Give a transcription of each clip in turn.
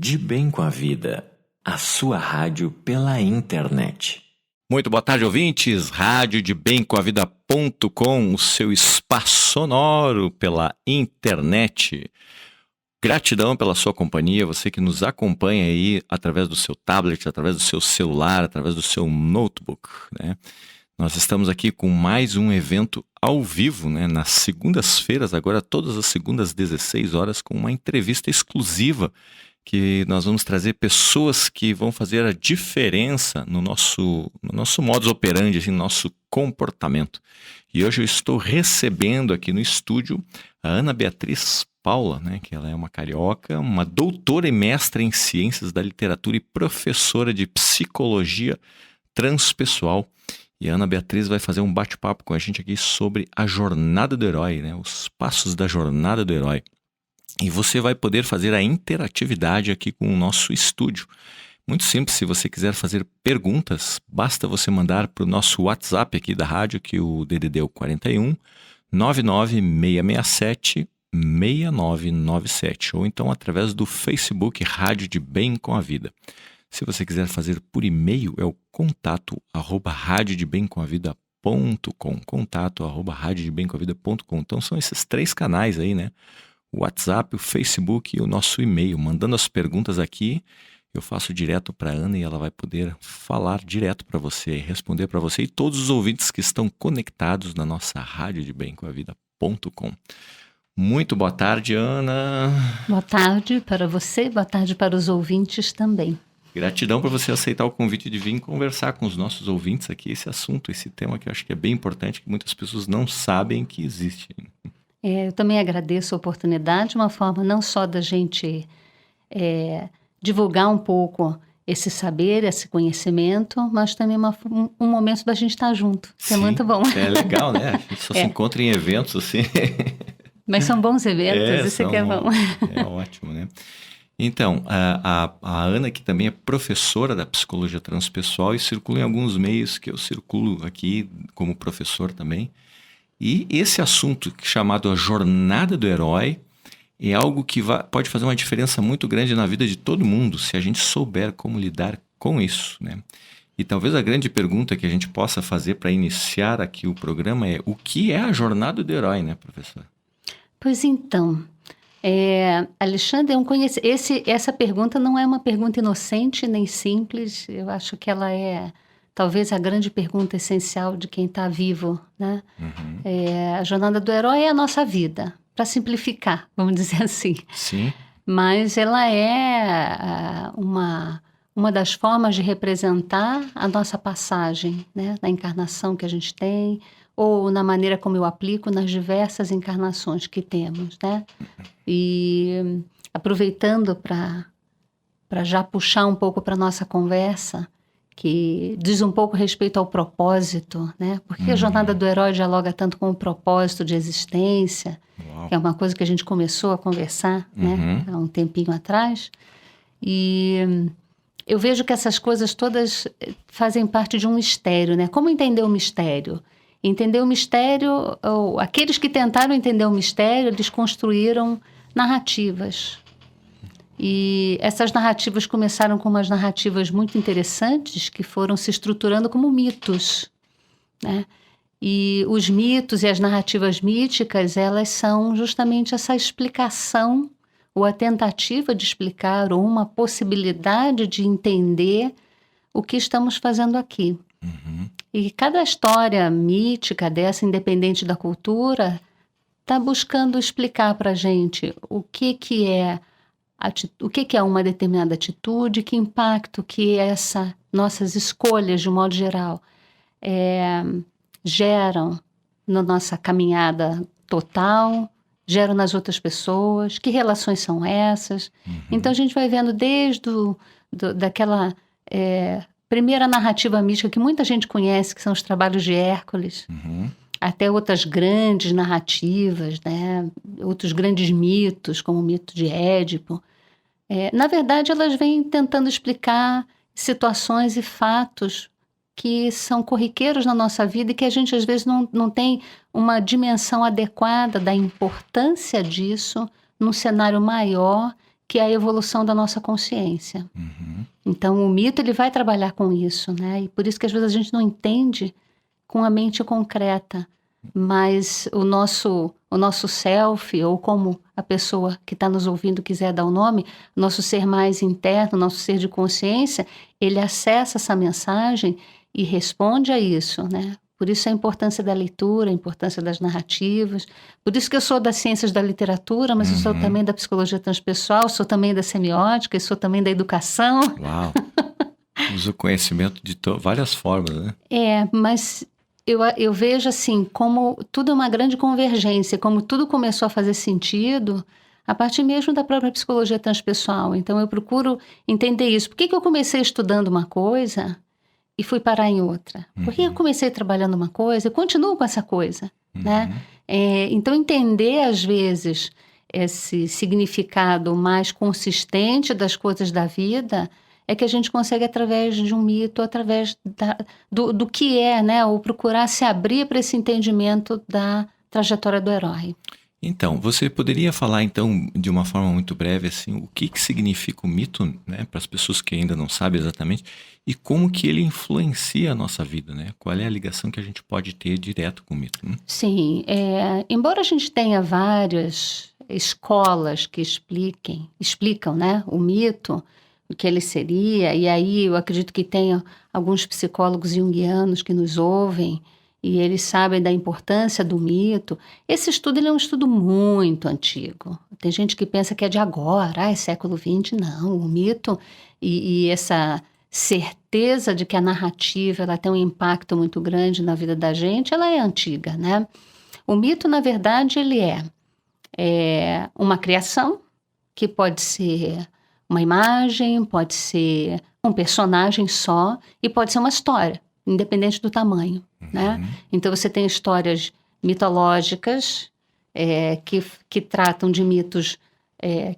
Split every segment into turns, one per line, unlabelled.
De Bem com a Vida, a sua rádio pela internet.
Muito boa tarde, ouvintes. Rádio de Bem com a Vida.com, o seu espaço sonoro pela internet. Gratidão pela sua companhia, você que nos acompanha aí através do seu tablet, através do seu celular, através do seu notebook, né? Nós estamos aqui com mais um evento ao vivo, né? Nas segundas-feiras, agora todas as segundas às 16 horas, com uma entrevista exclusiva que nós vamos trazer pessoas que vão fazer a diferença no nosso modus operandi, assim, no nosso comportamento. E hoje eu estou recebendo aqui no estúdio a Ana Beatriz Paula, né, que ela é uma carioca, uma doutora e mestra em ciências da literatura e professora de psicologia transpessoal. E a Ana Beatriz vai fazer um bate-papo com a gente aqui sobre a jornada do herói, né, os passos da jornada do herói. E você vai poder fazer a interatividade aqui com o nosso estúdio. Muito simples, se você quiser fazer perguntas, basta você mandar para o nosso WhatsApp aqui da rádio, que o DDD é o 41 99667 6997, ou então através do Facebook Rádio de Bem com a Vida. Se você quiser fazer por e-mail, é o contato@radiodebemcomavida.com, contato@radiodebemcomavida.com. Então são esses três canais aí, né? O WhatsApp, o Facebook e o nosso e-mail. Mandando as perguntas aqui, eu faço direto para a Ana e ela vai poder falar direto para você, responder para você e todos os ouvintes que estão conectados na nossa Rádio de Bem com a Vida.com. Muito boa tarde, Ana.
Boa tarde para você, boa tarde para os ouvintes também.
Gratidão por você aceitar o convite de vir conversar com os nossos ouvintes aqui, esse assunto, esse tema que eu acho que é bem importante, que muitas pessoas não sabem que existe.
Eu também agradeço a oportunidade, uma forma não só da gente divulgar um pouco esse saber, esse conhecimento, mas também um momento da gente estar junto, que
Sim,
é muito bom.
É legal, né? A gente só se encontra em eventos assim.
Mas são bons eventos, isso que é bom.
É ótimo, né? Então, a Ana, que também é professora da psicologia transpessoal e circula em alguns meios que eu circulo aqui como professor também. E esse assunto chamado a jornada do herói é algo que pode fazer uma diferença muito grande na vida de todo mundo, se a gente souber como lidar com isso, né? E talvez a grande pergunta que a gente possa fazer para iniciar aqui o programa é: o que é a jornada do herói, né, professor?
Pois então, Alexandre, essa pergunta não é uma pergunta inocente nem simples. Eu acho que ela é talvez a grande pergunta essencial de quem está vivo, né?
Uhum.
A jornada do herói é a nossa vida, para simplificar, vamos dizer assim.
Sim.
Mas ela é uma das formas de representar a nossa passagem, né? Na encarnação que a gente tem, ou na maneira como eu aplico nas diversas encarnações que temos, né? E aproveitando para já puxar um pouco para a nossa conversa, que diz um pouco respeito ao propósito, né? Porque a jornada do herói dialoga tanto com o propósito de existência,
Uau.
que é uma coisa que a gente começou a conversar, né? Há um tempinho atrás. E eu vejo que essas coisas todas fazem parte de um mistério, né? Como entender o mistério? Entender o mistério, ou aqueles que tentaram entender o mistério, eles construíram narrativas. E essas narrativas começaram com umas narrativas muito interessantes que foram se estruturando como mitos, né? E os mitos e as narrativas míticas, elas são justamente essa explicação, ou a tentativa de explicar, ou uma possibilidade de entender o que estamos fazendo aqui.
Uhum.
E cada história mítica dessa, independente da cultura, está buscando explicar para a gente o que é uma determinada atitude, que impacto que nossas escolhas, de um modo geral, geram na nossa caminhada total, geram nas outras pessoas, que relações são essas. Então a gente vai vendo desde daquela primeira narrativa mística que muita gente conhece, que são os trabalhos de Hércules, até outras grandes narrativas, né? Outros grandes mitos, como o mito de Édipo. Na verdade, elas vêm tentando explicar situações e fatos que são corriqueiros na nossa vida e que a gente, às vezes, não tem uma dimensão adequada da importância disso num cenário maior que é a evolução da nossa consciência. Então, o mito ele vai trabalhar com isso, né? E por isso que às vezes a gente não entende com a mente concreta, mas o nosso self, ou como a pessoa que está nos ouvindo quiser dar o nome, nosso ser mais interno, nosso ser de consciência, ele acessa essa mensagem e responde a isso, né? Por isso a importância da leitura, a importância das narrativas. Por isso que eu sou das ciências da literatura, mas eu sou também da psicologia transpessoal, sou também da semiótica, sou também da educação.
Uau! Usa o conhecimento de várias formas, né?
Mas eu vejo assim, como tudo é uma grande convergência, como tudo começou a fazer sentido a partir mesmo da própria psicologia transpessoal. Então eu procuro entender isso. Por que eu comecei estudando uma coisa e fui parar em outra? Por que eu comecei trabalhando uma coisa e continuo com essa coisa, né? Então entender às vezes esse significado mais consistente das coisas da vida é que a gente consegue, através de um mito, através do que é, né? Ou procurar se abrir para esse entendimento da trajetória do herói.
Então, você poderia falar, então, de uma forma muito breve, assim, o que significa o mito, né? Para as pessoas que ainda não sabem exatamente, e como que ele influencia a nossa vida, né? Qual é a ligação que a gente pode ter direto com o mito, né?
Sim, embora a gente tenha várias escolas que explicam, né, o mito, o que ele seria, e aí eu acredito que tenha alguns psicólogos junguianos que nos ouvem, e eles sabem da importância do mito. Esse estudo ele é um estudo muito antigo. Tem gente que pensa que é de agora, é século XX. Não, o mito e essa certeza de que a narrativa ela tem um impacto muito grande na vida da gente, ela é antiga, né? O mito, na verdade, ele é uma criação que pode ser uma imagem, pode ser um personagem só e pode ser uma história, independente do tamanho, né? Então você tem histórias mitológicas que tratam de mitos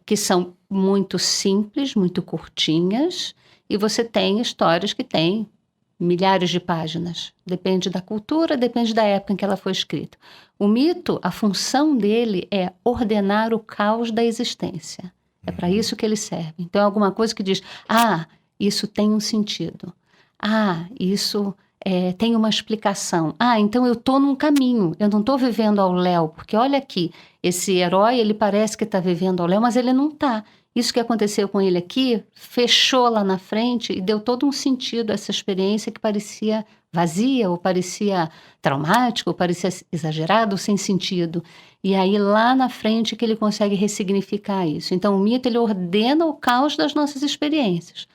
que são muito simples, muito curtinhas, e você tem histórias que têm milhares de páginas. Depende da cultura, depende da época em que ela foi escrita. O mito, a função dele é ordenar o caos da existência. É para isso que ele serve. Então é alguma coisa que diz, isso tem um sentido. Isso tem uma explicação. Então eu estou num caminho, eu não estou vivendo ao léu, porque olha aqui, esse herói, ele parece que está vivendo ao léu, mas ele não está. Isso que aconteceu com ele aqui, fechou lá na frente e deu todo um sentido a essa experiência que parecia vazia, ou parecia traumática, ou parecia exagerado, ou sem sentido. E aí lá na frente que ele consegue ressignificar isso. Então o mito, ele ordena o caos das nossas experiências.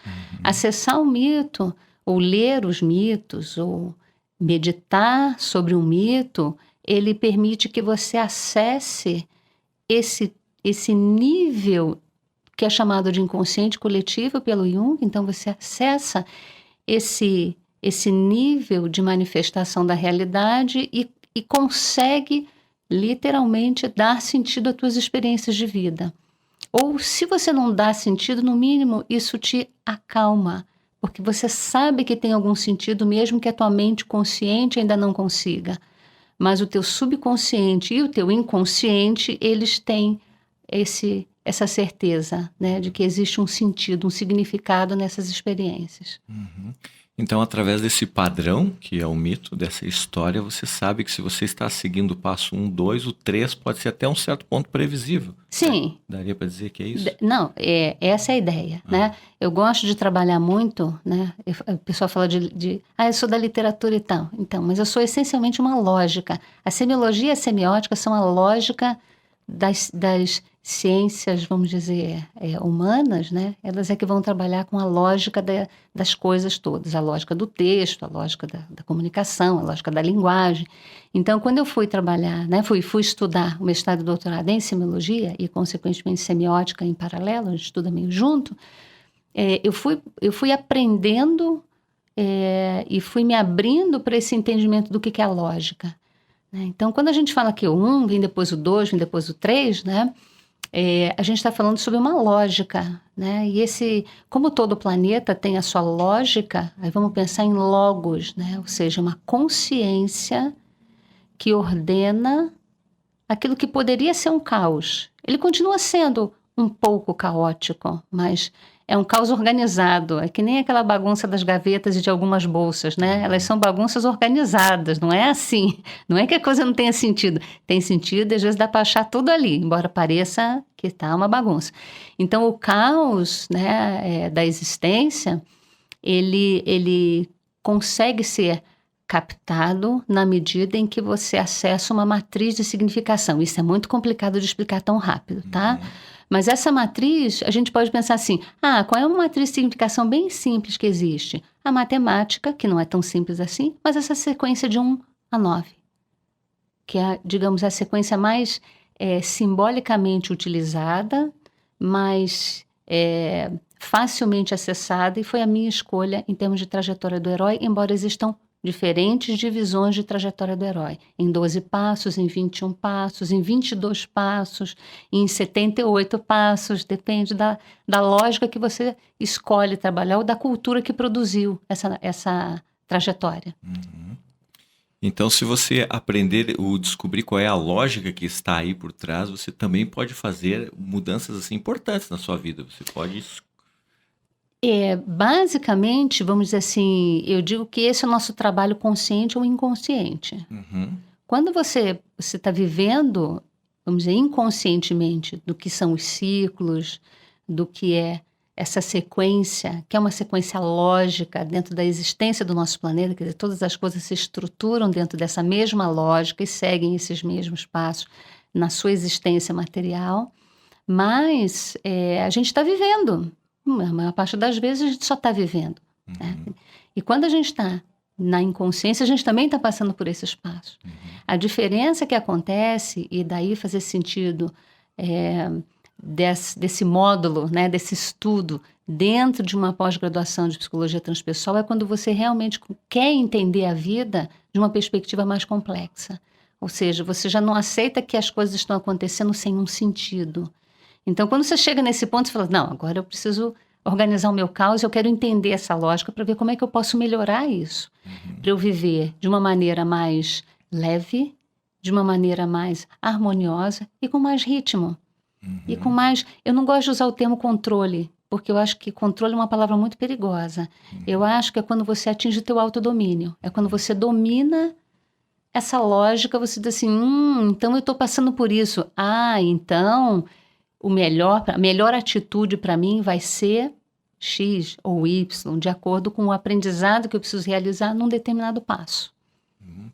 Acessar o mito, ou ler os mitos, ou meditar sobre um mito, ele permite que você acesse esse nível que é chamado de inconsciente coletivo pelo Jung. Então você acessa esse nível de manifestação da realidade e consegue literalmente dar sentido às tuas experiências de vida. Ou se você não dá sentido, no mínimo isso te acalma, porque você sabe que tem algum sentido, mesmo que a tua mente consciente ainda não consiga. Mas o teu subconsciente e o teu inconsciente, eles têm essa certeza, né, de que existe um sentido, um significado nessas experiências.
Então, através desse padrão, que é o mito, dessa história, você sabe que se você está seguindo o passo 1, 2, o 3 pode ser até um certo ponto previsível.
Sim.
Daria para dizer que é isso?
Não, essa é a ideia, né? Eu gosto de trabalhar muito, né? O pessoal fala eu sou da literatura e tal. Então, mas eu sou essencialmente uma lógica. A semiologia e a semiótica são a lógica das ciências, vamos dizer, humanas, né? Elas é que vão trabalhar com a lógica das coisas todas, a lógica do texto, a lógica da comunicação, a lógica da linguagem. Então, quando eu fui trabalhar, né, fui estudar o mestrado e doutorado em semiologia e, consequentemente, semiótica em paralelo, a gente estuda meio junto, eu fui aprendendo e fui me abrindo para esse entendimento do que é a lógica, né? Então, quando a gente fala que o 1 vem depois o 2, vem depois o 3, né? A gente está falando sobre uma lógica, né? E como todo planeta tem a sua lógica, aí vamos pensar em logos, né? Ou seja, uma consciência que ordena aquilo que poderia ser um caos. Ele continua sendo um pouco caótico, mas é um caos organizado. É que nem aquela bagunça das gavetas e de algumas bolsas, né? Elas são bagunças organizadas, não é assim. Não é que a coisa não tenha sentido. Tem sentido, às vezes dá para achar tudo ali, embora pareça que está uma bagunça. Então, o caos, né, da existência, ele consegue ser captado na medida em que você acessa uma matriz de significação. Isso é muito complicado de explicar tão rápido, tá? Mas essa matriz, a gente pode pensar assim, qual é uma matriz de significação bem simples que existe? A matemática, que não é tão simples assim, mas essa sequência de 1 a 9, que é, digamos, a sequência mais simbolicamente utilizada, mais facilmente acessada, e foi a minha escolha em termos de trajetória do herói, embora existam diferentes divisões de trajetória do herói, em 12 passos, em 21 passos, em 22 passos, em 78 passos, depende da lógica que você escolhe trabalhar ou da cultura que produziu essa trajetória.
Então, se você aprender ou descobrir qual é a lógica que está aí por trás, você também pode fazer mudanças assim, importantes na sua vida. Você pode...
Basicamente, vamos dizer assim, eu digo que esse é o nosso trabalho consciente ou inconsciente. Quando você está vivendo, vamos dizer, inconscientemente, do que são os ciclos, do que é essa sequência, que é uma sequência lógica dentro da existência do nosso planeta, quer dizer, todas as coisas se estruturam dentro dessa mesma lógica e seguem esses mesmos passos na sua existência material, mas a gente está vivendo. A maior parte das vezes a gente só está vivendo. Né? E quando a gente está na inconsciência, a gente também está passando por esses passos. A diferença que acontece, e daí fazer sentido desse módulo, né, desse estudo dentro de uma pós-graduação de psicologia transpessoal, é quando você realmente quer entender a vida de uma perspectiva mais complexa. Ou seja, você já não aceita que as coisas estão acontecendo sem um sentido. Então, quando você chega nesse ponto, você fala, não, agora eu preciso organizar o meu caos, eu quero entender essa lógica para ver como é que eu posso melhorar isso. Para eu viver de uma maneira mais leve, de uma maneira mais harmoniosa e com mais ritmo. E com mais... Eu não gosto de usar o termo controle, porque eu acho que controle é uma palavra muito perigosa. Eu acho que é quando você atinge o teu autodomínio. É quando você domina essa lógica, você diz assim, então eu estou passando por isso. Então... a melhor atitude para mim vai ser X ou Y, de acordo com o aprendizado que eu preciso realizar num determinado passo.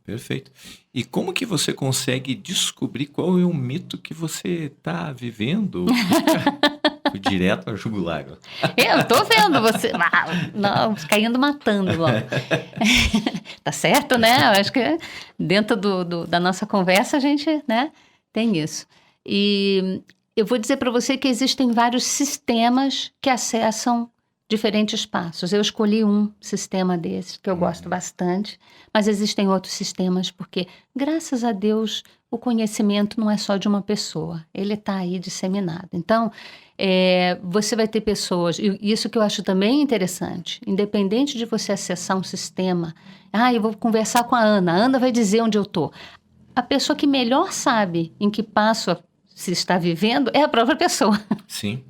Perfeito. E como que você consegue descobrir qual é o mito que você está vivendo? Fui direto ao jugular.
Eu estou vendo você caindo matando logo. Tá certo, né? Eu acho que dentro da nossa conversa a gente, né, tem isso. E... eu vou dizer para você que existem vários sistemas que acessam diferentes passos. Eu escolhi um sistema desses, que eu gosto bastante, mas existem outros sistemas, porque, graças a Deus, o conhecimento não é só de uma pessoa, ele está aí disseminado. Então, você vai ter pessoas, e isso que eu acho também interessante, independente de você acessar um sistema, eu vou conversar com a Ana vai dizer onde eu estou. A pessoa que melhor sabe em que passo se está vivendo é a própria pessoa.
Sim.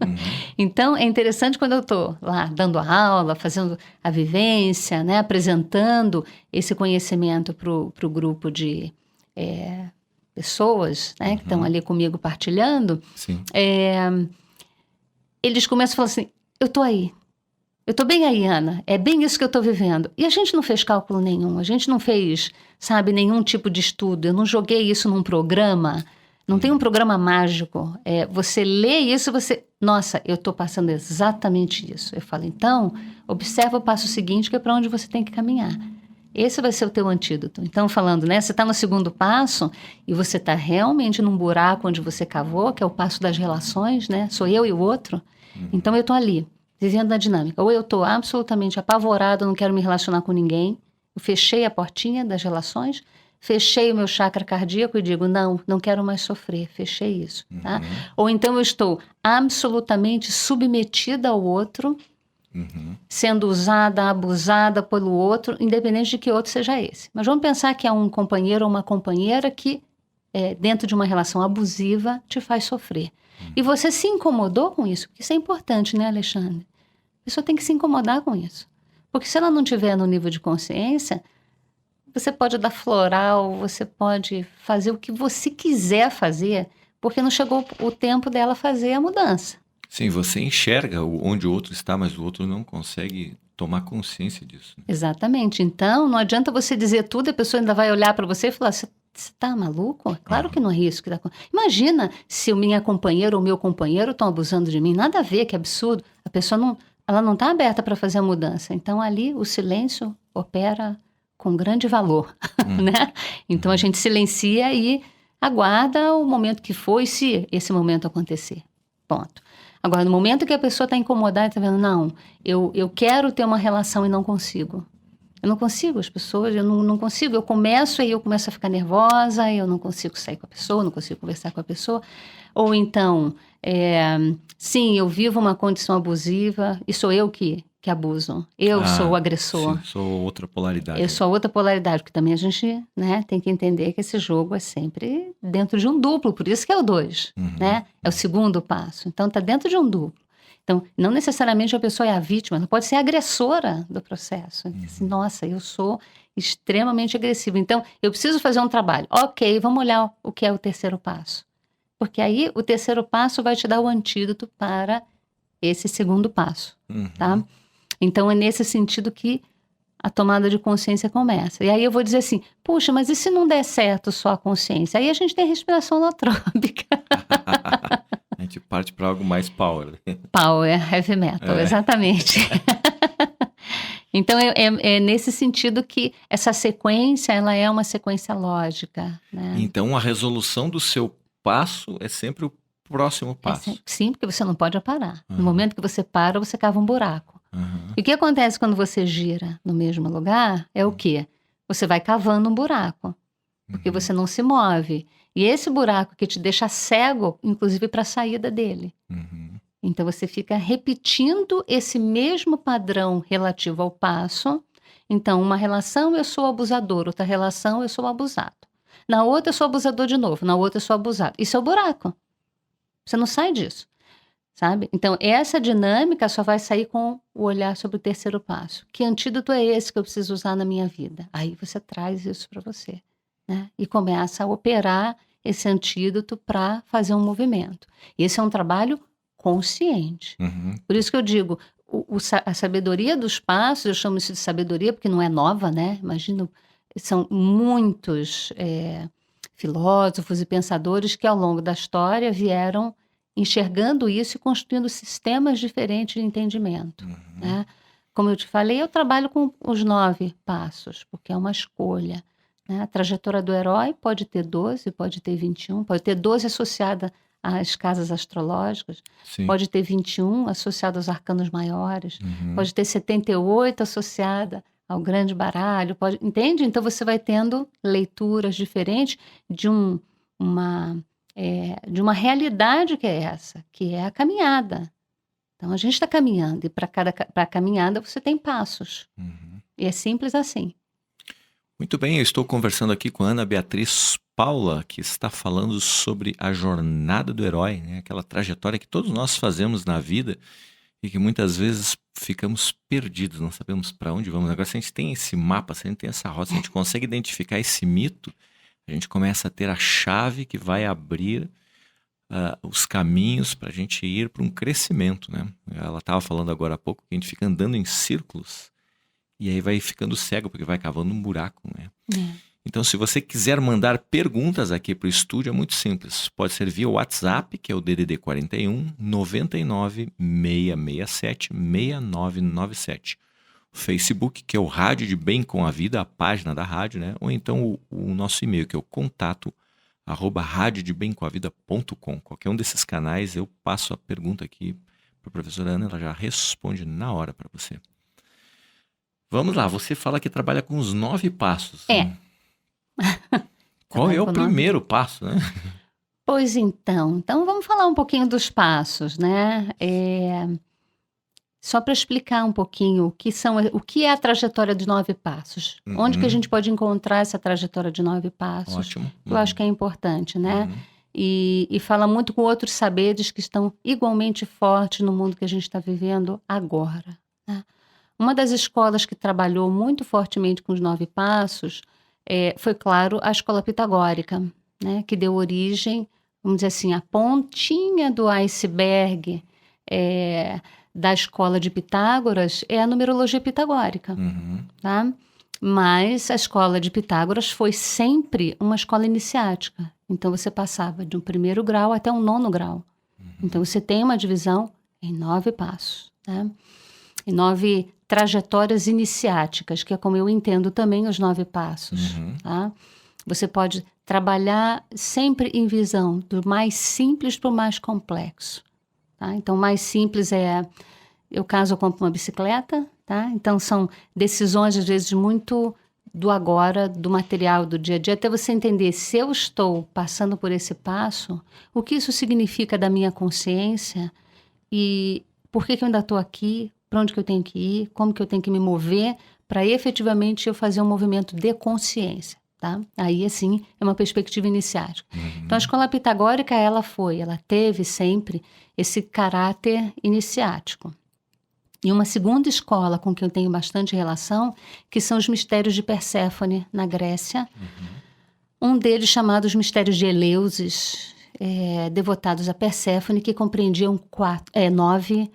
Então, é interessante quando eu estou lá dando a aula, fazendo a vivência, né, apresentando esse conhecimento para o grupo de pessoas, né, que estão ali comigo partilhando.
Sim.
Eles começam a falar assim, eu estou aí. Eu estou bem aí, Ana. É bem isso que eu estou vivendo. E a gente não fez cálculo nenhum. A gente não fez, nenhum tipo de estudo. Eu não joguei isso num programa. Não tem um programa mágico. Você lê isso, nossa, eu estou passando exatamente isso. Eu falo, então, observa o passo seguinte, que é para onde você tem que caminhar. Esse vai ser o teu antídoto. Então, falando, né, você está no segundo passo e você está realmente num buraco onde você cavou, que é o passo das relações, né? Sou eu e o outro. Então, eu estou ali, vivendo na dinâmica. Ou eu estou absolutamente apavorado, não quero me relacionar com ninguém. Eu fechei a portinha das relações, fechei o meu chakra cardíaco e digo, não quero mais sofrer, fechei isso, tá? Ou então eu estou absolutamente submetida ao outro, sendo usada, abusada pelo outro, independente de que outro seja esse. Mas vamos pensar que há um companheiro ou uma companheira que, dentro de uma relação abusiva, te faz sofrer. E você se incomodou com isso, porque isso é importante, né, Alexandre? A pessoa tem que se incomodar com isso. Porque se ela não tiver no nível de consciência, você pode dar floral, você pode fazer o que você quiser fazer, porque não chegou o tempo dela fazer a mudança.
Sim, você enxerga onde o outro está, mas o outro não consegue tomar consciência disso. Né?
Exatamente. Então, não adianta você dizer tudo, a pessoa ainda vai olhar para você e falar, você tá maluco? Claro que não é isso que tá acontecendo. Imagina se o minha companheira ou o meu companheiro estão abusando de mim. Nada a ver, que absurdo. A pessoa ela não está aberta para fazer a mudança. Então, ali, o silêncio opera com grande valor, né? Então, a gente silencia e aguarda o momento que foi, se esse momento acontecer. Ponto. Agora, no momento que a pessoa está incomodada, está vendo, não, eu quero ter uma relação e não consigo. Eu não consigo, as pessoas, eu não consigo. Eu começo a ficar nervosa, eu não consigo sair com a pessoa, não consigo conversar com a pessoa. Ou então, sim, eu vivo uma condição abusiva e sou eu que abuso. Eu sou o agressor.
Sim, sou outra polaridade.
Eu sou outra polaridade, porque também a gente, né, tem que entender que esse jogo é sempre dentro de um duplo, por isso que é o 2, né? É o segundo passo. Então, está dentro de um duplo. Então, não necessariamente a pessoa é a vítima, ela pode ser a agressora do processo. Assim, nossa, eu sou extremamente agressiva. Então, eu preciso fazer um trabalho. Ok, vamos olhar o que é o terceiro passo. Porque aí, o terceiro passo vai te dar o antídoto para esse segundo passo, tá? Então, é nesse sentido que a tomada de consciência começa. E aí eu vou dizer assim, puxa, mas e se não der certo só a consciência? Aí a gente tem respiração holotrópica.
A gente parte para algo mais power.
Power, heavy metal, exatamente. Então, é nesse sentido que essa sequência, ela é uma sequência lógica, né?
Então, a resolução do seu passo é sempre o próximo passo.
Sim, porque você não pode parar. No momento que você para, você cava um buraco. E o que acontece quando você gira no mesmo lugar é o quê? Você vai cavando um buraco, porque você não se move. E esse buraco que te deixa cego, inclusive para a saída dele. Então, você fica repetindo esse mesmo padrão relativo ao passo. Então, uma relação eu sou abusador, outra relação eu sou abusado. Na outra eu sou abusador de novo, na outra eu sou abusado. Isso é o buraco. Você não sai disso. Sabe? Então, essa dinâmica só vai sair com o olhar sobre o terceiro passo. Que antídoto é esse que eu preciso usar na minha vida? Aí você traz isso para você, né? E começa a operar esse antídoto para fazer um movimento. Esse é um trabalho consciente. Por isso que eu digo, a sabedoria dos passos, eu chamo isso de sabedoria porque não é nova, né? Imagina, são muitos filósofos e pensadores que ao longo da história vieram enxergando isso e construindo sistemas diferentes de entendimento. Né? Como eu te falei, eu trabalho com os 9 passos, porque é uma escolha. Né? A trajetória do herói pode ter 12, pode ter 21, pode ter 12 associada às casas astrológicas,
Sim.
pode ter 21 associada aos arcanos maiores, pode ter 78 associada ao grande baralho, entende? Então você vai tendo leituras diferentes de de uma realidade que é essa, que é a caminhada. Então, a gente está caminhando e para a caminhada você tem passos. E é simples assim.
Muito bem, eu estou conversando aqui com a Ana Beatriz Paula, que está falando sobre a jornada do herói, né? Aquela trajetória que todos nós fazemos na vida e que muitas vezes ficamos perdidos, não sabemos para onde vamos. Agora, se a gente tem esse mapa, se a gente tem essa rota, se a gente consegue identificar esse mito, a gente começa a ter a chave que vai abrir os caminhos para a gente ir para um crescimento, né? Ela estava falando agora há pouco que a gente fica andando em círculos e aí vai ficando cego porque vai cavando um buraco, né? Então, se você quiser mandar perguntas aqui para o estúdio, é muito simples. Pode ser via WhatsApp, que é o DDD 41 99 667 6997. Facebook, que é o Rádio de Bem com a Vida, a página da rádio, né? Ou então o nosso e-mail, que é o contato@radiodebemcomavida.com. Qualquer um desses canais, eu passo a pergunta aqui para a professora Ana, ela já responde na hora para você. Vamos lá, você fala que trabalha com os 9 passos. Né? Qual é o primeiro passo, né?
Pois então vamos falar um pouquinho dos passos, né? Só para explicar um pouquinho o que é a trajetória de 9 passos. Onde que a gente pode encontrar essa trajetória de 9 passos?
Ótimo.
Eu acho que é importante, né? e fala muito com outros saberes que estão igualmente fortes no mundo que a gente está vivendo agora, né? Uma das escolas que trabalhou muito fortemente com os 9 passos foi, claro, a escola pitagórica, né? Que deu origem, vamos dizer assim, a pontinha do iceberg da escola de Pitágoras é a numerologia pitagórica, tá? Mas a escola de Pitágoras foi sempre uma escola iniciática. Então, você passava de um 1º grau até um 9º grau. Então, você tem uma divisão em 9 passos, né? Em 9 trajetórias iniciáticas, que é como eu entendo também os 9 passos, tá? Você pode trabalhar sempre em visão do mais simples para o mais complexo, tá? Então, o mais simples eu compro uma bicicleta, tá? Então, são decisões, às vezes, muito do agora, do material, do dia a dia, até você entender se eu estou passando por esse passo, o que isso significa da minha consciência e por que eu ainda estou aqui, para onde que eu tenho que ir, como que eu tenho que me mover para efetivamente eu fazer um movimento de consciência, tá? Aí, assim, é uma perspectiva iniciática. Então, a escola pitagórica, ela teve sempre esse caráter iniciático. E uma segunda escola com que eu tenho bastante relação, que são os mistérios de Perséfone, na Grécia. Um deles chamado os mistérios de Eleusis, devotados a Perséfone, que compreendiam 9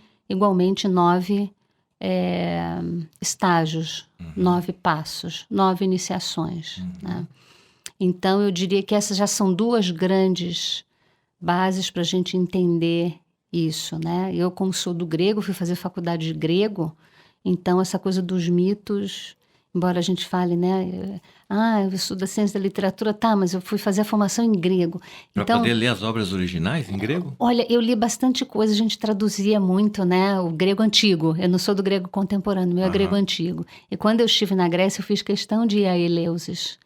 estágios, 9 passos, 9 iniciações, né? Então, eu diria que essas já são 2 grandes bases para a gente entender isso, né? Eu, como sou do grego, fui fazer faculdade de grego, então essa coisa dos mitos, embora a gente fale, né? Eu estudo a ciência da literatura, tá, mas eu fui fazer a formação em grego.
Para
então,
poder ler as obras originais em grego?
Olha, eu li bastante coisa, a gente traduzia muito, né? O grego antigo. Eu não sou do grego contemporâneo, meu é grego antigo. E quando eu estive na Grécia, eu fiz questão de ir a Eleusis.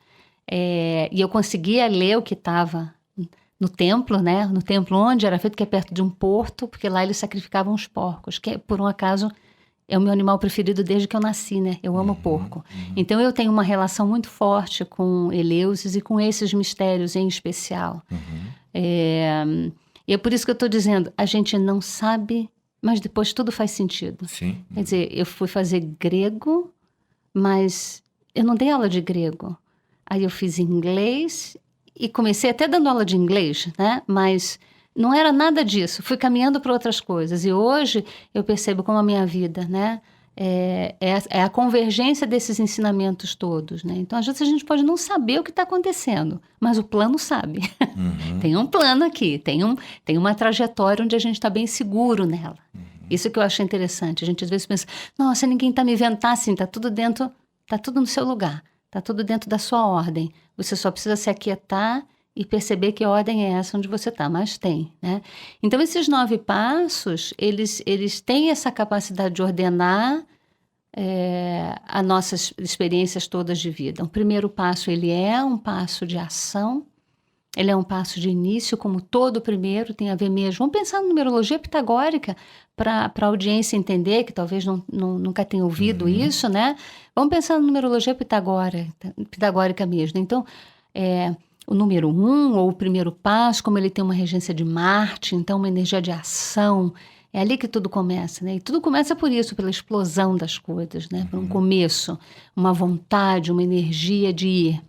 E eu conseguia ler o que estava no templo, né? No templo onde era feito, que é perto de um porto, porque lá eles sacrificavam os porcos, que por um acaso é o meu animal preferido desde que eu nasci, né? Eu amo porco. Então eu tenho uma relação muito forte com Eleusis e com esses mistérios em especial. E é por isso que eu estou dizendo, a gente não sabe, mas depois tudo faz sentido.
Sim.
Quer dizer, eu fui fazer grego, mas eu não dei aula de grego. Aí eu fiz inglês e comecei até dando aula de inglês, né? Mas não era nada disso. Fui caminhando para outras coisas. E hoje eu percebo como a minha vida, né? É a convergência desses ensinamentos todos, né? Então, às vezes a gente pode não saber o que está acontecendo, mas o plano sabe. Tem um plano aqui, tem uma trajetória onde a gente está bem seguro nela. Isso que eu acho interessante. A gente às vezes pensa, nossa, ninguém está me vendo, tá assim, está tudo dentro, está tudo no seu lugar. Está tudo dentro da sua ordem. Você só precisa se aquietar e perceber que ordem é essa onde você está, mas tem, né? Então, esses 9 passos, eles têm essa capacidade de ordenar as nossas experiências todas de vida. O primeiro passo, ele é um passo de ação, ele é um passo de início, como todo primeiro, tem a ver mesmo. Vamos pensar na numerologia pitagórica, para a audiência entender, que talvez nunca tenha ouvido isso, né? Vamos pensar na numerologia pitagórica mesmo. Então, o número 1, ou o primeiro passo, como ele tem uma regência de Marte, então uma energia de ação, é ali que tudo começa, né? E tudo começa por isso, pela explosão das coisas, né? Por um começo, uma vontade, uma energia de ir.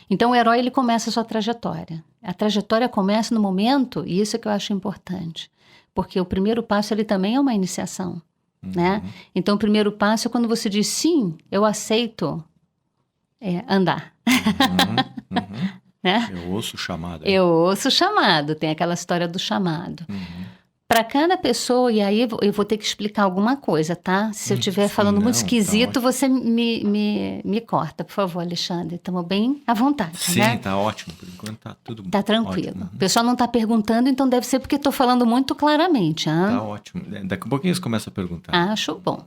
Então, o herói, ele começa a sua trajetória. A trajetória começa no momento, e isso é que eu acho importante, porque o primeiro passo, ele também é uma iniciação, né? Então, o primeiro passo é quando você diz, sim, eu aceito andar. Né?
Eu ouço o chamado.
Eu ouço o chamado, tem aquela história do chamado. Para cada pessoa, e aí eu vou ter que explicar alguma coisa, tá? Se eu estiver falando muito esquisito, você me corta, por favor, Alexandre. Estamos bem à vontade,
sim,
né?
Tá ótimo. Por enquanto tá tudo bom.
Tá tranquilo. O pessoal não está perguntando, então deve ser porque estou falando muito claramente.
Tá ótimo. Daqui a pouquinho eles começam a perguntar.
Acho bom.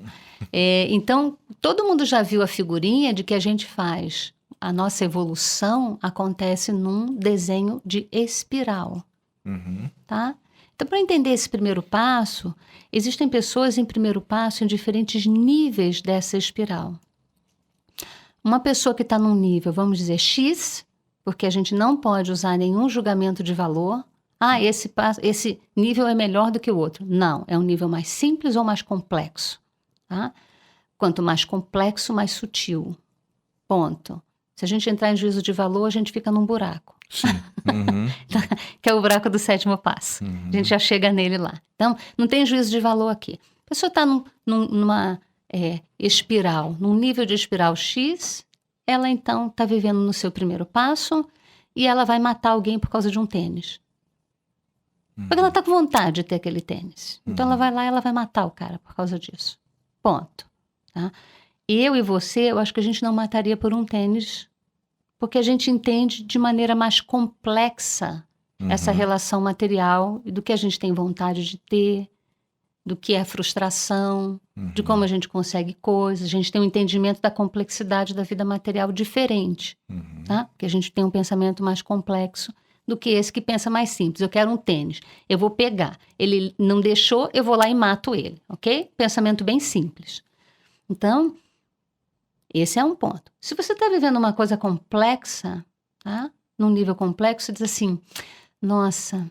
Então, todo mundo já viu a figurinha de que a gente faz. A nossa evolução acontece num desenho de espiral, tá? Então, para entender esse primeiro passo, existem pessoas em primeiro passo em diferentes níveis dessa espiral. Uma pessoa que está num nível, vamos dizer, X, Porque a gente não pode usar nenhum julgamento de valor. Ah, esse nível é melhor do que o outro. Não, é um nível mais simples ou mais complexo. Tá? Quanto mais complexo, mais sutil. Ponto. Se a gente entrar em juízo de valor, a gente fica num buraco.
Sim. Uhum.
Que é o buraco do 7º passo. A gente já chega nele lá. Então, não tem juízo de valor aqui. A pessoa está numa espiral, num nível de espiral X, ela então está vivendo no seu primeiro passo e ela vai matar alguém por causa de um tênis. Porque ela está com vontade de ter aquele tênis. Então ela vai lá e ela vai matar o cara por causa disso. Ponto. Tá? Eu e você, eu acho que a gente não mataria por um tênis, porque a gente entende de maneira mais complexa essa relação material do que a gente tem vontade de ter, do que é frustração, de como a gente consegue coisas. A gente tem um entendimento da complexidade da vida material diferente, tá? Porque a gente tem um pensamento mais complexo do que esse que pensa mais simples. Eu quero um tênis, eu vou pegar. Ele não deixou, eu vou lá e mato ele, ok? Pensamento bem simples. Então, esse é um ponto. Se você está vivendo uma coisa complexa, tá? Num nível complexo, diz assim, nossa,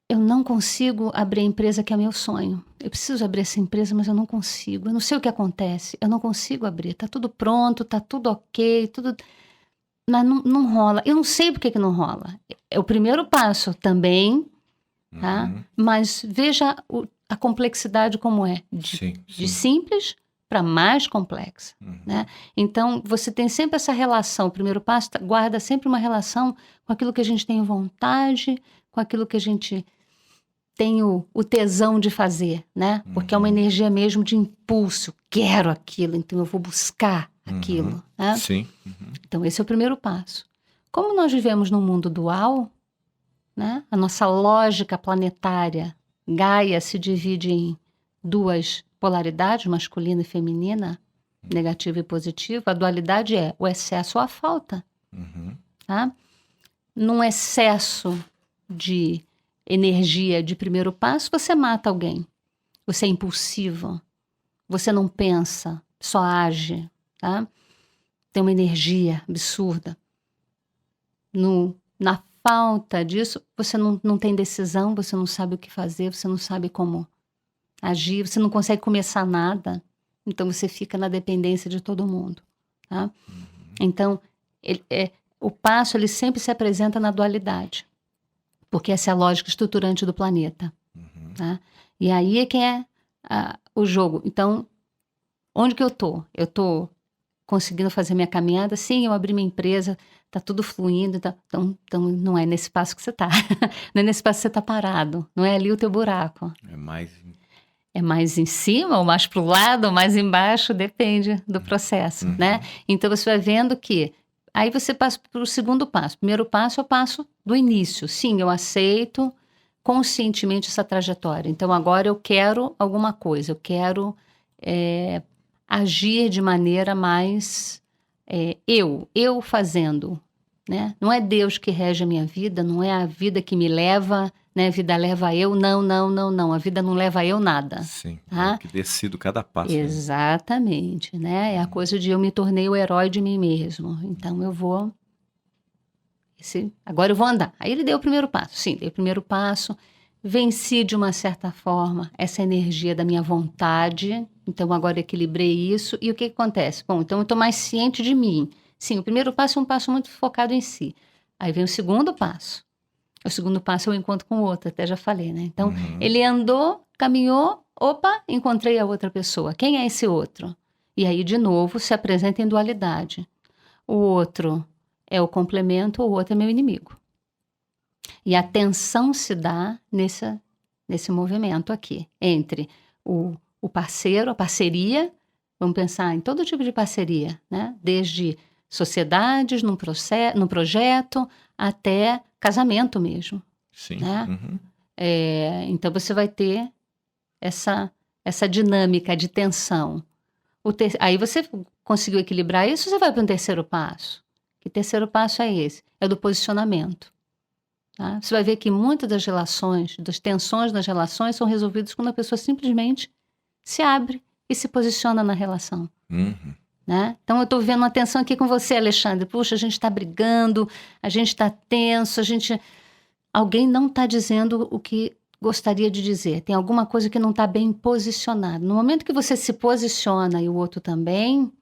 eu não consigo abrir a empresa que é meu sonho. Eu preciso abrir essa empresa, mas eu não consigo. Eu não sei o que acontece. Eu não consigo abrir. Tá tudo pronto, tá tudo ok, tudo... Mas não rola. Eu não sei por que não rola. É o primeiro passo também, tá? Mas veja a complexidade como é. De simples para mais complexa, né? Então, você tem sempre essa relação. O primeiro passo guarda sempre uma relação com aquilo que a gente tem vontade, com aquilo que a gente tem o tesão de fazer, né? Porque é uma energia mesmo de impulso. Quero aquilo, então eu vou buscar aquilo, né?
Sim.
Então, esse é o primeiro passo. Como nós vivemos num mundo dual, né? A nossa lógica planetária, Gaia, se divide em duas polaridades, masculina e feminina, negativa e positiva. A dualidade é o excesso ou a falta. Tá? Num excesso de energia de primeiro passo, você mata alguém. Você é impulsivo. Você não pensa, só age. Tá? Tem uma energia absurda. Na falta disso, você não tem decisão, você não sabe o que fazer, você não sabe como agir, você não consegue começar nada. Então, você fica na dependência de todo mundo. Tá? Então, o passo ele sempre se apresenta na dualidade. Porque essa é a lógica estruturante do planeta. Tá? E aí é que é o jogo. Então, onde que eu tô? Eu tô conseguindo fazer minha caminhada? Sim, eu abri minha empresa, tá tudo fluindo. Tá, então, não é nesse passo que você tá. Não é nesse passo que você tá parado. Não é ali o teu buraco. É mais em cima, ou mais pro lado, ou mais embaixo, depende do processo, né? Então, você vai vendo que... Aí você passa para o segundo passo. Primeiro passo é o passo do início. Sim, eu aceito conscientemente essa trajetória. Então, agora eu quero alguma coisa. Eu quero agir de maneira mais eu fazendo, né? Não é Deus que rege a minha vida, não é a vida que me leva, né? A vida leva eu. Não. A vida não leva eu nada.
Sim,
tá?
eu que decido cada passo.
Exatamente, né? É a coisa de eu me tornei o herói de mim mesmo. Então eu vou... Agora eu vou andar. Aí ele deu o primeiro passo. Sim, dei o primeiro passo. Venci de uma certa forma essa energia da minha vontade. Então agora eu equilibrei isso. E o que acontece? Bom, então eu estou mais ciente de mim. Sim, o primeiro passo é um passo muito focado em si. Aí vem o segundo passo. O segundo passo é o encontro com o outro, até já falei, né? Então, ele andou, caminhou, opa, encontrei a outra pessoa. Quem é esse outro? E aí, de novo, se apresenta em dualidade. O outro é o complemento, o outro é meu inimigo. E a tensão se dá nesse movimento aqui, entre o parceiro, a parceria, vamos pensar em todo tipo de parceria, né? Desde sociedades, num projeto, até casamento mesmo.
Sim.
Né? Então, você vai ter essa dinâmica de tensão. Aí você conseguiu equilibrar isso, você vai para um terceiro passo. Que terceiro passo é esse? É do posicionamento. Tá? Você vai ver que muitas das relações, das tensões nas relações, são resolvidas quando a pessoa simplesmente se abre e se posiciona na relação. né? Então, eu estou vivendo uma tensão aqui com você, Alexandre. Puxa, a gente está brigando, a gente está tenso, alguém não está dizendo o que gostaria de dizer. Tem alguma coisa que não está bem posicionada. No momento que você se posiciona e o outro também,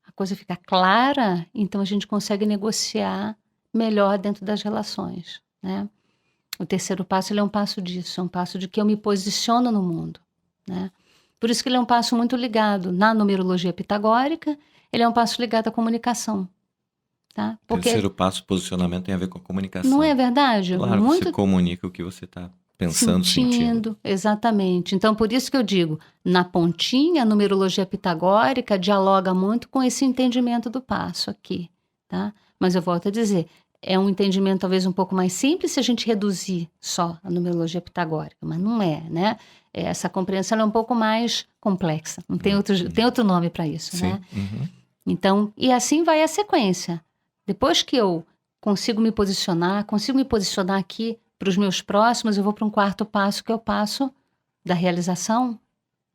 a coisa fica clara, então a gente consegue negociar melhor dentro das relações, né? O terceiro passo, ele é um passo disso, é um passo de que eu me posiciono no mundo, né? Por isso que ele é um passo muito ligado na numerologia pitagórica, ele é um passo ligado à comunicação, tá?
O terceiro passo, posicionamento, tem a ver com a comunicação.
Não é verdade?
Claro, você comunica o que você está pensando, sentindo.
Exatamente. Então, por isso que eu digo, na pontinha, a numerologia pitagórica dialoga muito com esse entendimento do passo aqui, tá? Mas eu volto a dizer, é um entendimento talvez um pouco mais simples se a gente reduzir só a numerologia pitagórica, mas não é, né? Essa compreensão é um pouco mais complexa, não tem outro nome para isso,
Sim.
né?
Uhum.
Então, e assim vai a sequência. Depois que eu consigo me posicionar aqui para os meus próximos, eu vou para um quarto passo, que é o passo da realização.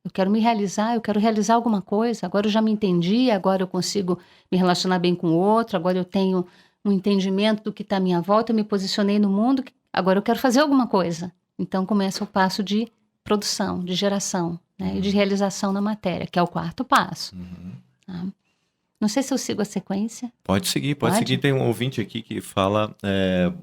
Eu quero me realizar, eu quero realizar alguma coisa. Agora eu já me entendi, agora eu consigo me relacionar bem com o outro, agora eu tenho um entendimento do que está à minha volta, eu me posicionei no mundo, agora eu quero fazer alguma coisa. Então começa o passo de produção, de geração, né? E de realização na matéria, que é o quarto passo. Tá? Não sei se eu sigo a sequência.
Pode seguir. Tem um ouvinte aqui que fala,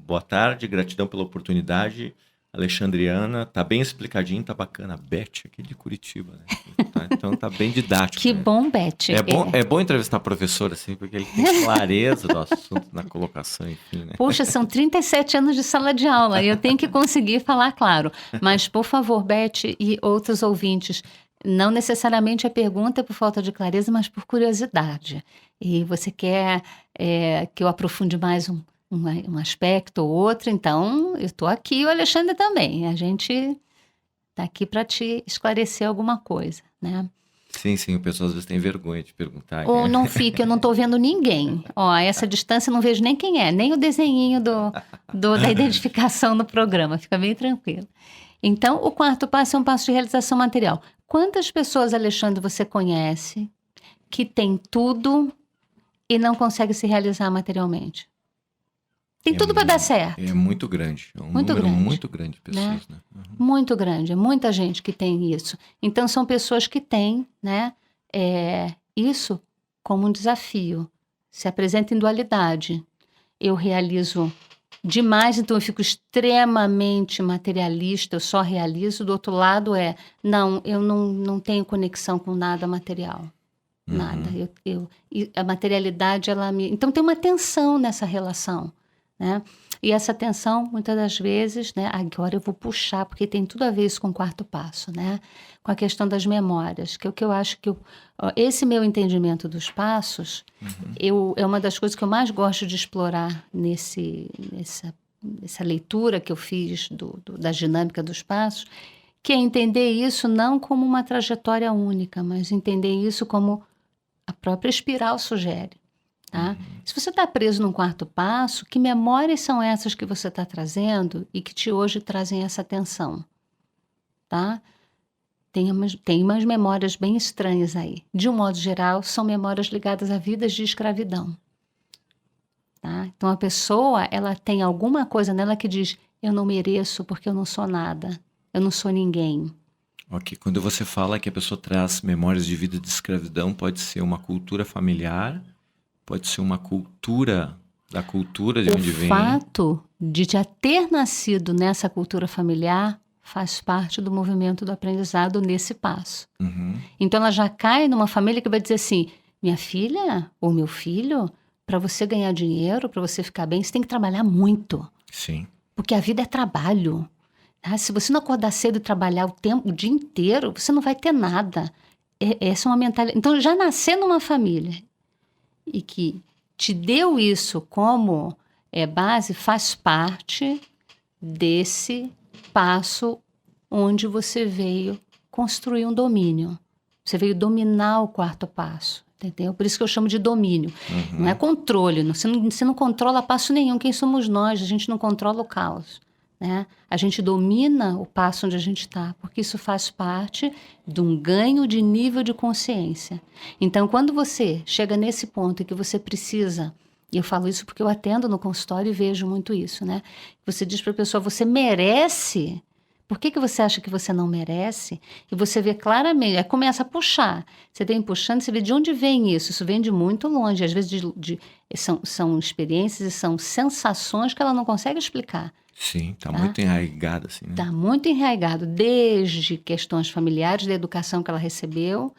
boa tarde, gratidão pela oportunidade. Alexandriana, tá bem explicadinho, tá bacana. Beth, aqui de Curitiba, né? Então tá bem didático.
Que
né?
bom, Beth.
É bom entrevistar professor assim, porque ele tem clareza do assunto na colocação, enfim, né?
Poxa, são 37 anos de sala de aula e eu tenho que conseguir falar claro. Mas, por favor, Beth e outros ouvintes, não necessariamente a pergunta é por falta de clareza, mas por curiosidade. E você quer que eu aprofunde mais um aspecto ou outro, então eu estou aqui, o Alexandre também. A gente está aqui para te esclarecer alguma coisa, né?
Sim, o pessoal às vezes tem vergonha de perguntar.
Ou não fica, eu não estou vendo ninguém. Ó, a essa distância eu não vejo nem quem é, nem o desenhinho da identificação no programa, fica bem tranquilo. Então, o quarto passo é um passo de realização material. Quantas pessoas, Alexandre, você conhece que tem tudo e não consegue se realizar materialmente? Tem tudo para dar certo.
É muito grande. É um
Muito
número
grande,
muito grande de pessoas, né? Uhum.
Muito grande. É muita gente que tem isso. Então, são pessoas que têm, né, isso como um desafio. Se apresenta em dualidade. Eu realizo demais, então eu fico extremamente materialista, eu só realizo. Do outro lado não, eu não tenho conexão com nada material. Nada. E a materialidade, Então, tem uma tensão nessa relação. Né? E essa tensão, muitas das vezes, né, agora eu vou puxar, porque tem tudo a ver isso com o quarto passo, né? Com a questão das memórias, que é o que eu acho que esse meu entendimento dos passos é uma das coisas que eu mais gosto de explorar nessa leitura que eu fiz da dinâmica dos passos, que é entender isso não como uma trajetória única, mas entender isso como a própria espiral sugere. Tá? Se você está preso num quarto passo, que memórias são essas que você está trazendo e que hoje trazem essa tensão? Tá? Tem umas memórias bem estranhas aí. De um modo geral, são memórias ligadas a vidas de escravidão. Tá? Então, a pessoa ela tem alguma coisa nela que diz, eu não mereço porque eu não sou nada, eu não sou ninguém.
Ok, quando você fala que a pessoa traz memórias de vida de escravidão, pode ser uma cultura familiar, pode ser uma cultura, da cultura de onde vem.
O fato de já ter nascido nessa cultura familiar faz parte do movimento do aprendizado nesse passo. Então, ela já cai numa família que vai dizer assim, minha filha ou meu filho, para você ganhar dinheiro, para você ficar bem, você tem que trabalhar muito.
Sim.
Porque a vida é trabalho. Tá? Se você não acordar cedo e trabalhar o dia inteiro, você não vai ter nada. Essa é uma mentalidade. Então, já nascer numa família e que te deu isso como base, faz parte desse passo onde você veio construir um domínio. Você veio dominar o quarto passo, entendeu? Por isso que eu chamo de domínio. Não é controle, você não controla passo nenhum. Quem somos nós? A gente não controla o caos. né? A gente domina o passo onde a gente está, porque isso faz parte de um ganho de nível de consciência. Então, quando você chega nesse ponto em que você precisa, e eu falo isso porque eu atendo no consultório e vejo muito isso, né? Você diz para a pessoa, você merece. Por que você acha que você não merece? E você vê claramente, aí começa a puxar. Você vem puxando, você vê de onde vem isso. Isso vem de muito longe. Às vezes são experiências e são sensações que ela não consegue explicar.
Sim, tá muito enraigado, assim, né?
Está muito enraigado, desde questões familiares, da educação que ela recebeu.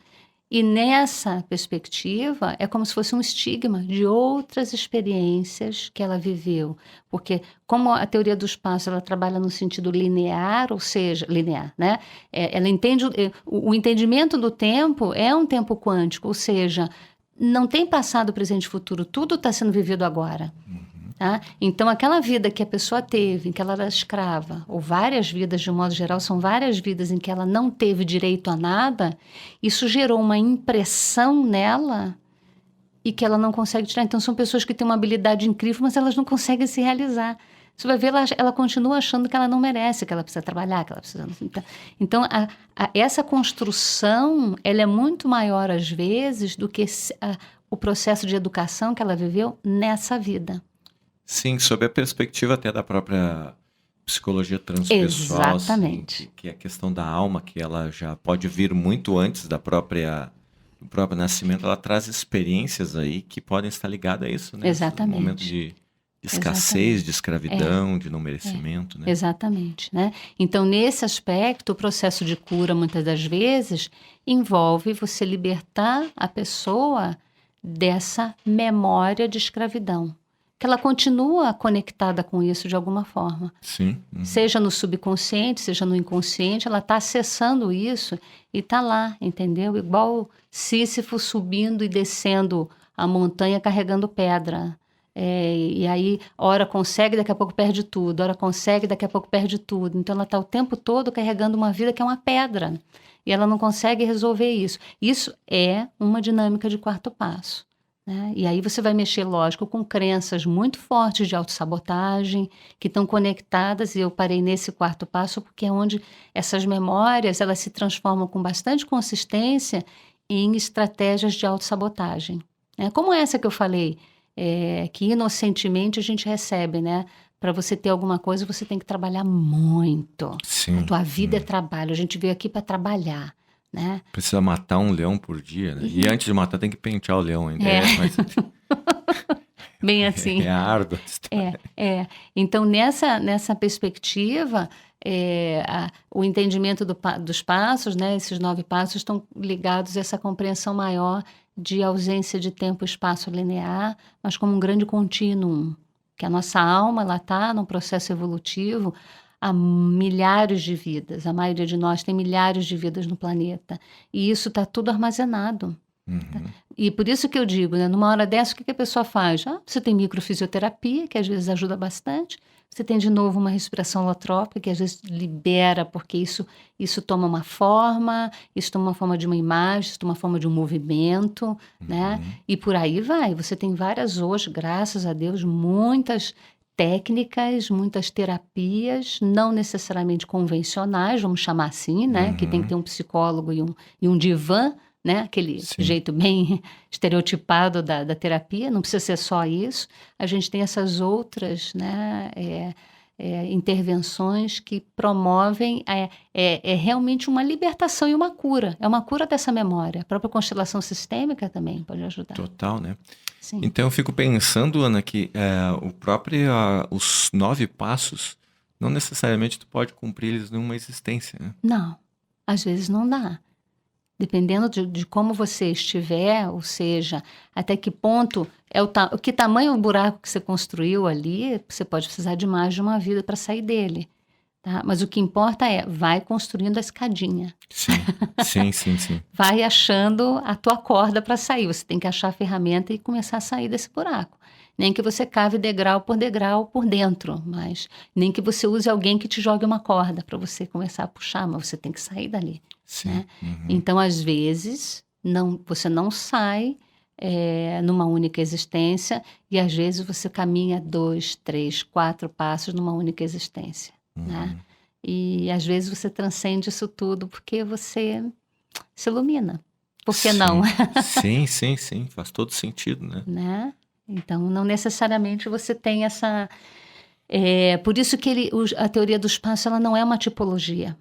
E nessa perspectiva, é como se fosse um estigma de outras experiências que ela viveu. Porque, como a teoria dos passos, ela trabalha no sentido linear, ou seja, linear, né? Ela entende, o entendimento do tempo é um tempo quântico, ou seja, não tem passado, presente e futuro, tudo está sendo vivido agora. Tá? Então, aquela vida que a pessoa teve, em que ela era escrava, ou várias vidas, de um modo geral, são várias vidas em que ela não teve direito a nada, isso gerou uma impressão nela e que ela não consegue tirar. Então, são pessoas que têm uma habilidade incrível, mas elas não conseguem se realizar. Você vai ver, ela continua achando que ela não merece, que ela precisa trabalhar, que ela precisa... Então, essa construção, ela é muito maior, às vezes, do que o processo de educação que ela viveu nessa vida.
Sim, sob a perspectiva até da própria psicologia transpessoal,
Exatamente.
Assim, que é a questão da alma, que ela já pode vir muito antes do próprio nascimento, ela traz experiências aí que podem estar ligadas a isso, né?
Exatamente.
Um momento de escassez, de escravidão, de não merecimento, né?
Exatamente, né? Então, nesse aspecto, o processo de cura, muitas das vezes, envolve você libertar a pessoa dessa memória de escravidão. Que ela continua conectada com isso de alguma forma.
Sim.
Seja no subconsciente, seja no inconsciente, ela está acessando isso e está lá, entendeu? Igual Sísifo subindo e descendo a montanha carregando pedra. E aí, ora consegue, daqui a pouco perde tudo. Ora consegue, daqui a pouco perde tudo. Então, ela está o tempo todo carregando uma vida que é uma pedra. E ela não consegue resolver isso. Isso é uma dinâmica de quarto passo. Né? E aí você vai mexer, lógico, com crenças muito fortes de autossabotagem, que estão conectadas, e eu parei nesse quarto passo porque é onde essas memórias elas se transformam com bastante consistência em estratégias de autossabotagem. Né? Como essa que eu falei, que inocentemente a gente recebe, né? Para você ter alguma coisa, você tem que trabalhar muito.
Sim.
A tua vida é trabalho, a gente veio aqui para trabalhar. Né?
Precisa matar um leão por dia, né? E antes de matar tem que pentear o leão ainda.
Mas... Bem assim.
É árduo a história.
Então, nessa perspectiva, o entendimento dos passos, né? Esses 9 passos estão ligados a essa compreensão maior de ausência de tempo e espaço linear, mas como um grande contínuo, que a nossa alma está num processo evolutivo há milhares de vidas. A maioria de nós tem milhares de vidas no planeta. E isso está tudo armazenado. Tá? E por isso que eu digo, né, numa hora dessa, o que a pessoa faz? Você tem microfisioterapia, que às vezes ajuda bastante. Você tem, de novo, uma respiração holotrópica, que às vezes libera, porque isso toma uma forma, isso toma uma forma de uma imagem, isso toma uma forma de um movimento, né? E por aí vai. Você tem várias hoje, graças a Deus, muitas técnicas, muitas terapias, não necessariamente convencionais, vamos chamar assim, né? Que tem que ter um psicólogo e um divã, né? Aquele jeito bem estereotipado da terapia, não precisa ser só isso. A gente tem essas outras, né? Intervenções que promovem realmente uma libertação e uma cura. É uma cura dessa memória. A própria constelação sistêmica também pode ajudar.
Total, né?
Sim.
Então eu fico pensando, Ana, que os 9 passos, não necessariamente tu pode cumprir eles numa existência, né?
Não, às vezes não dá. Dependendo de como você estiver, ou seja, até que ponto, que tamanho o buraco que você construiu ali, você pode precisar de mais de uma vida para sair dele. Tá? Mas o que importa vai construindo a escadinha.
Sim.
Vai achando a tua corda para sair. Você tem que achar a ferramenta e começar a sair desse buraco. Nem que você cave degrau por dentro, mas nem que você use alguém que te jogue uma corda para você começar a puxar, mas você tem que sair dali.
Sim.
Né? Então, às vezes, você não sai numa única existência e às vezes você caminha 2, 3, 4 passos numa única existência. né? E às vezes você transcende isso tudo porque você se ilumina. Por que não?
Sim. Faz todo sentido, né?
Né? Então, não necessariamente você tem essa... por isso que a teoria do espaço ela não é uma tipologia,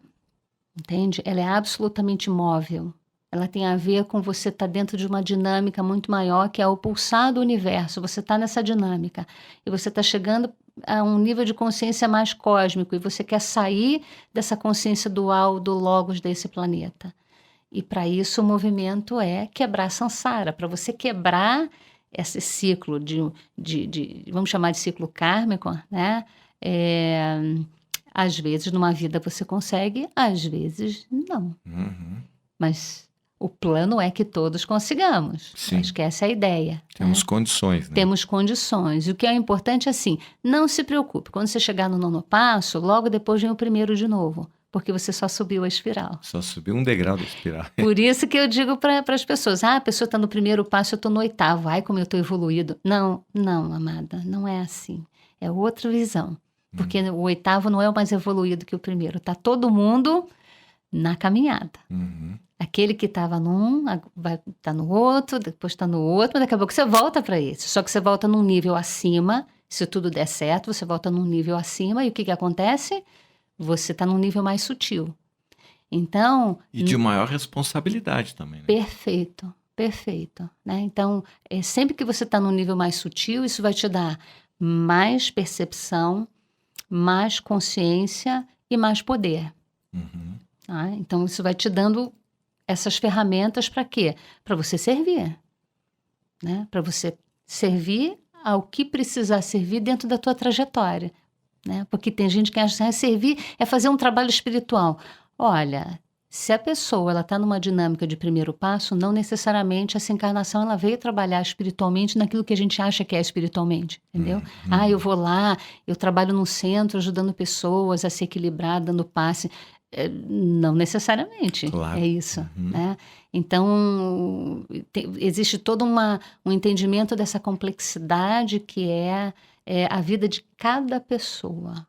entende? Ela é absolutamente móvel. Ela tem a ver com você estar dentro de uma dinâmica muito maior, que é o pulsar do universo. Você está nessa dinâmica e você está chegando a um nível de consciência mais cósmico e você quer sair dessa consciência dual do logos desse planeta. E para isso o movimento é quebrar a samsara. Para você quebrar esse ciclo vamos chamar de ciclo kármico, né? Às vezes numa vida você consegue, às vezes não. Mas o plano é que todos consigamos.
Sim.
Acho que essa é a ideia.
Temos condições, né?
Temos condições. E o que é importante é assim, não se preocupe. Quando você chegar no 9º passo, logo depois vem o 1º de novo. Porque você só subiu a espiral.
Só subiu um degrau da espiral.
Por isso que eu digo para as pessoas, a pessoa está no 1º passo, eu estou no 8º. Ai, como eu estou evoluído. Não, amada, não é assim. É outra visão. Porque o 8º não é o mais evoluído que o 1º. Está todo mundo na caminhada. Aquele que estava num, vai estar no outro, depois está no outro, mas daqui a pouco você volta para esse. Só que você volta num nível acima, se tudo der certo, você volta num nível acima, e o que acontece? Você está num nível mais sutil. Então...
E de maior responsabilidade também, né?
Perfeito. Né? Então, sempre que você está num nível mais sutil, isso vai te dar mais percepção, mais consciência e mais poder. Tá? Então, isso vai te dando essas ferramentas para quê? Para você servir. Né? Para você servir ao que precisar servir dentro da tua trajetória. Né? Porque tem gente que acha que servir é fazer um trabalho espiritual. Olha, se a pessoa está numa dinâmica de 1º passo, não necessariamente essa encarnação ela veio trabalhar espiritualmente naquilo que a gente acha que é espiritualmente, entendeu? Eu vou lá, eu trabalho num centro ajudando pessoas a se equilibrar, dando passe. Não necessariamente,
claro.
É isso. Né? Então, existe todo um entendimento dessa complexidade que é a vida de cada pessoa.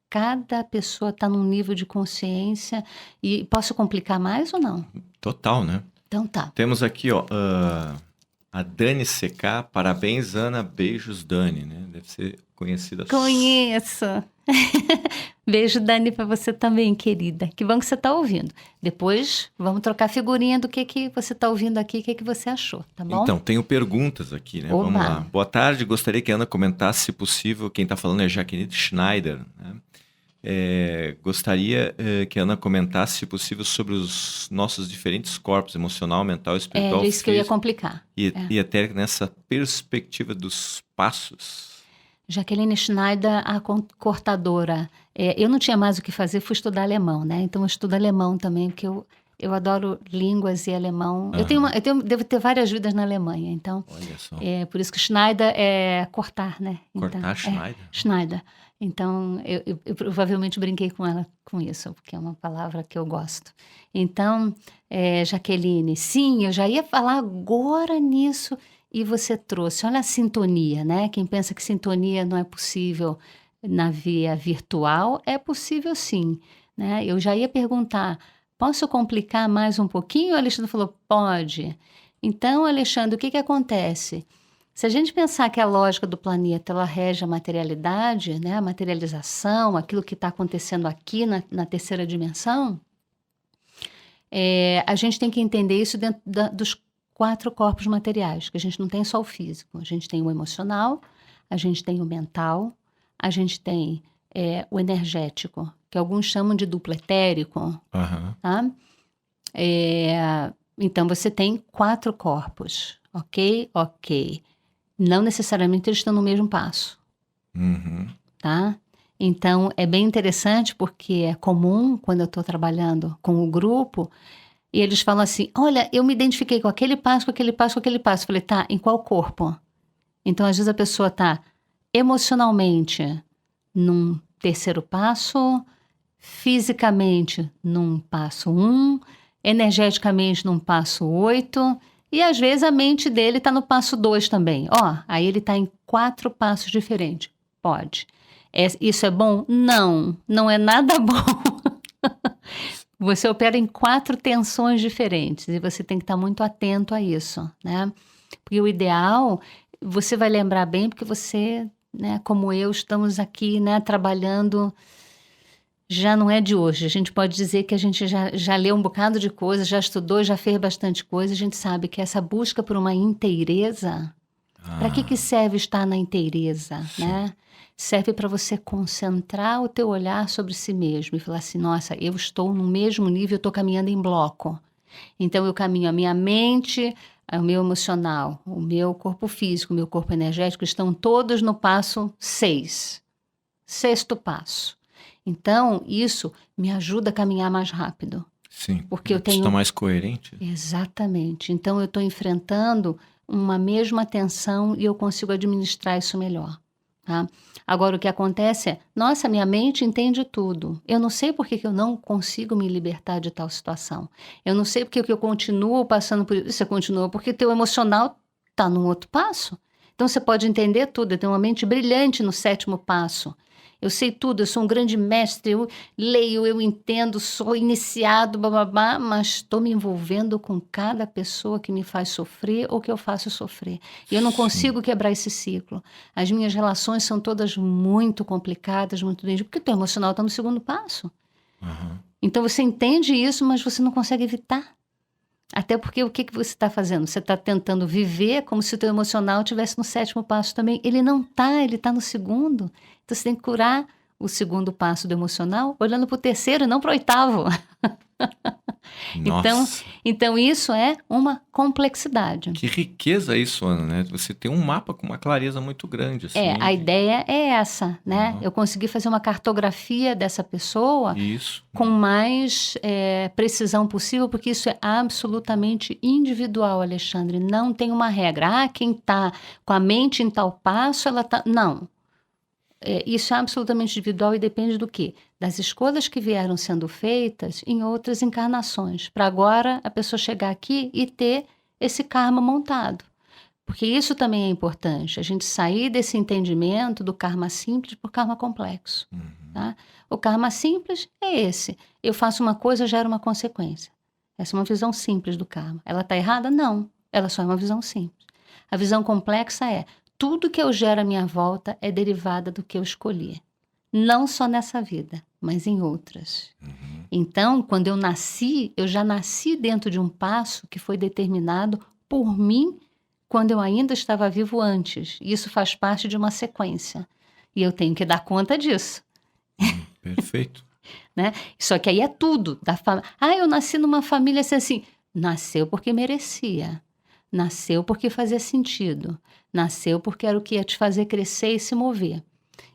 Cada pessoa está num nível de consciência. E posso complicar mais ou não?
Total, né?
Então tá.
Temos aqui, a Dani CK. Parabéns, Ana. Beijos, Dani, né? Deve ser conhecida.
Conheço. Beijo, Dani, para você também, querida. Que bom que você está ouvindo. Depois, vamos trocar figurinha do que você está ouvindo aqui, o que você achou, tá bom?
Então, tenho perguntas aqui, né?
Oba.
Vamos lá. Boa tarde, gostaria que a Ana comentasse, se possível, quem está falando é Jaqueline Schneider, né? Gostaria que a Ana comentasse, se possível, sobre os nossos diferentes corpos, emocional, mental, espiritual,
isso que eu ia complicar.
E até nessa perspectiva dos passos.
Jaqueline Schneider, a cortadora. Eu não tinha mais o que fazer, fui estudar alemão, né? Então eu estudo alemão também, porque eu adoro línguas e alemão. Devo ter várias vidas na Alemanha, então...
Olha só.
Por isso que Schneider é cortar, né?
Cortar,
então,
Schneider?
Schneider. Então, eu provavelmente brinquei com ela com isso, porque é uma palavra que eu gosto. Então, Jaqueline, sim, eu já ia falar agora nisso, e você trouxe. Olha a sintonia, né? Quem pensa que sintonia não é possível na via virtual, é possível sim, né? Eu já ia perguntar, posso complicar mais um pouquinho? O Alexandre falou, pode. Então, Alexandre, o que acontece? Se a gente pensar que a lógica do planeta ela rege a materialidade, né, a materialização, aquilo que está acontecendo aqui na terceira dimensão, a gente tem que entender isso dentro dos 4 corpos materiais, que a gente não tem só o físico, a gente tem o emocional, a gente tem o mental, a gente tem o energético, que alguns chamam de duplo etérico. Tá? Então, você tem 4 corpos, ok? Não necessariamente eles estão no mesmo passo, tá? Então, é bem interessante porque é comum, quando eu estou trabalhando com o grupo, e eles falam assim, olha, eu me identifiquei com aquele passo, com aquele passo, com aquele passo. Eu falei, tá, em qual corpo? Então, às vezes a pessoa está emocionalmente num 3º passo, fisicamente num passo 1, energeticamente num passo 8... E às vezes a mente dele está no passo 2 também. Aí ele está em 4 passos diferentes. Pode. Isso é bom? Não, não é nada bom. Você opera em 4 tensões diferentes e você tem que estar muito atento a isso, né? Porque o ideal, você vai lembrar bem, porque você, né, como eu, estamos aqui, né, trabalhando, já não é de hoje. A gente pode dizer que a gente já leu um bocado de coisa, já estudou, já fez bastante coisa. A gente sabe que essa busca por uma inteireza, para que serve estar na inteireza, né? Serve para você concentrar o teu olhar sobre si mesmo e falar assim, nossa, eu estou no mesmo nível, eu estou caminhando em bloco. Então, eu caminho a minha mente, o meu emocional, o meu corpo físico, o meu corpo energético, estão todos no passo 6. 6º passo. Então, isso me ajuda a caminhar mais rápido.
Sim,
porque eu
está
tenho...
mais coerente.
Exatamente. Então, eu estou enfrentando uma mesma tensão e eu consigo administrar isso melhor. Tá? Agora, o que acontece é, nossa, minha mente entende tudo. Eu não sei por que eu não consigo me libertar de tal situação. Eu não sei porque que eu continuo passando por isso. Você continua porque teu emocional está num outro passo. Então, você pode entender tudo. Eu tenho uma mente brilhante no 7º passo. Eu sei tudo, eu sou um grande mestre, eu leio, eu entendo, sou iniciado, bababá, mas estou me envolvendo com cada pessoa que me faz sofrer ou que eu faço sofrer. E eu não consigo quebrar esse ciclo. As minhas relações são todas muito complicadas, muito doentes, porque o teu emocional está no 2º passo. Então você entende isso, mas você não consegue evitar. Até porque o que você está fazendo? Você está tentando viver como se o teu emocional estivesse no 7º passo também. Ele não está, ele está no 2º. Então você tem que curar o 2º passo do emocional olhando para o 3º e não para o 8º. Então isso é uma complexidade.
Que riqueza isso, Ana, né? Você tem um mapa com uma clareza muito grande. Assim,
a ideia é essa, né? Eu consegui fazer uma cartografia dessa pessoa com mais precisão possível, porque isso é absolutamente individual, Alexandre. Não tem uma regra. Quem está com a mente em tal passo, ela está... Não. Isso é absolutamente individual e depende do quê? Das escolhas que vieram sendo feitas em outras encarnações. Para agora, a pessoa chegar aqui e ter esse karma montado. Porque isso também é importante, a gente sair desse entendimento do karma simples por karma complexo. Tá? O karma simples é esse. Eu faço uma coisa, gera uma consequência. Essa é uma visão simples do karma. Ela está errada? Não. Ela só é uma visão simples. A visão complexa é tudo que eu gero à minha volta é derivada do que eu escolhi. Não só nessa vida, mas em outras. Então, quando eu nasci, eu já nasci dentro de um passo que foi determinado por mim quando eu ainda estava vivo antes. Isso faz parte de uma sequência. E eu tenho que dar conta disso.
Perfeito.
Né? Só que aí é tudo. Eu nasci numa família assim. Nasceu porque merecia. Nasceu porque fazia sentido. Nasceu porque era o que ia te fazer crescer e se mover.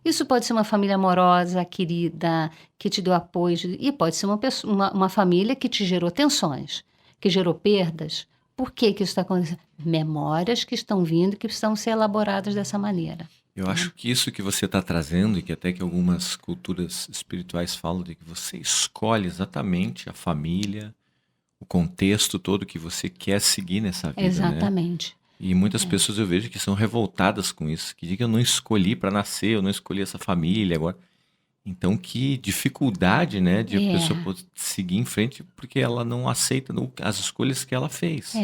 Isso pode ser uma família amorosa, querida, que te deu apoio. E pode ser uma família que te gerou tensões, que gerou perdas. Por que isso está acontecendo? Memórias que estão vindo e que precisam ser elaboradas dessa maneira.
Eu acho que isso que você está trazendo, e que até que algumas culturas espirituais falam, de que você escolhe exatamente a família, o contexto todo que você quer seguir nessa vida.
Exatamente.
Né? E muitas pessoas eu vejo que são revoltadas com isso, que dizem que eu não escolhi para nascer, eu não escolhi essa família agora. Então, que dificuldade, né, de a pessoa poder seguir em frente, porque ela não aceita as escolhas que ela fez.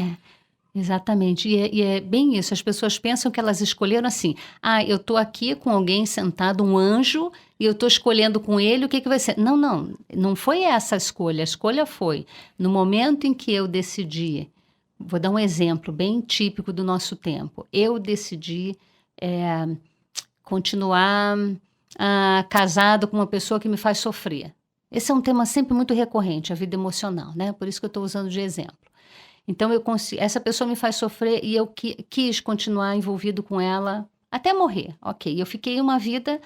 Exatamente. E é bem isso. As pessoas pensam que elas escolheram assim. Eu estou aqui com alguém sentado, um anjo, e eu estou escolhendo com ele o que vai ser. Não. Não foi essa a escolha. A escolha foi, no momento em que eu decidi, vou dar um exemplo bem típico do nosso tempo. Eu decidi continuar casado com uma pessoa que me faz sofrer. Esse é um tema sempre muito recorrente, a vida emocional, né? Por isso que eu estou usando de exemplo. Então, essa pessoa me faz sofrer e eu quis continuar envolvido com ela até morrer. Ok, eu fiquei uma vida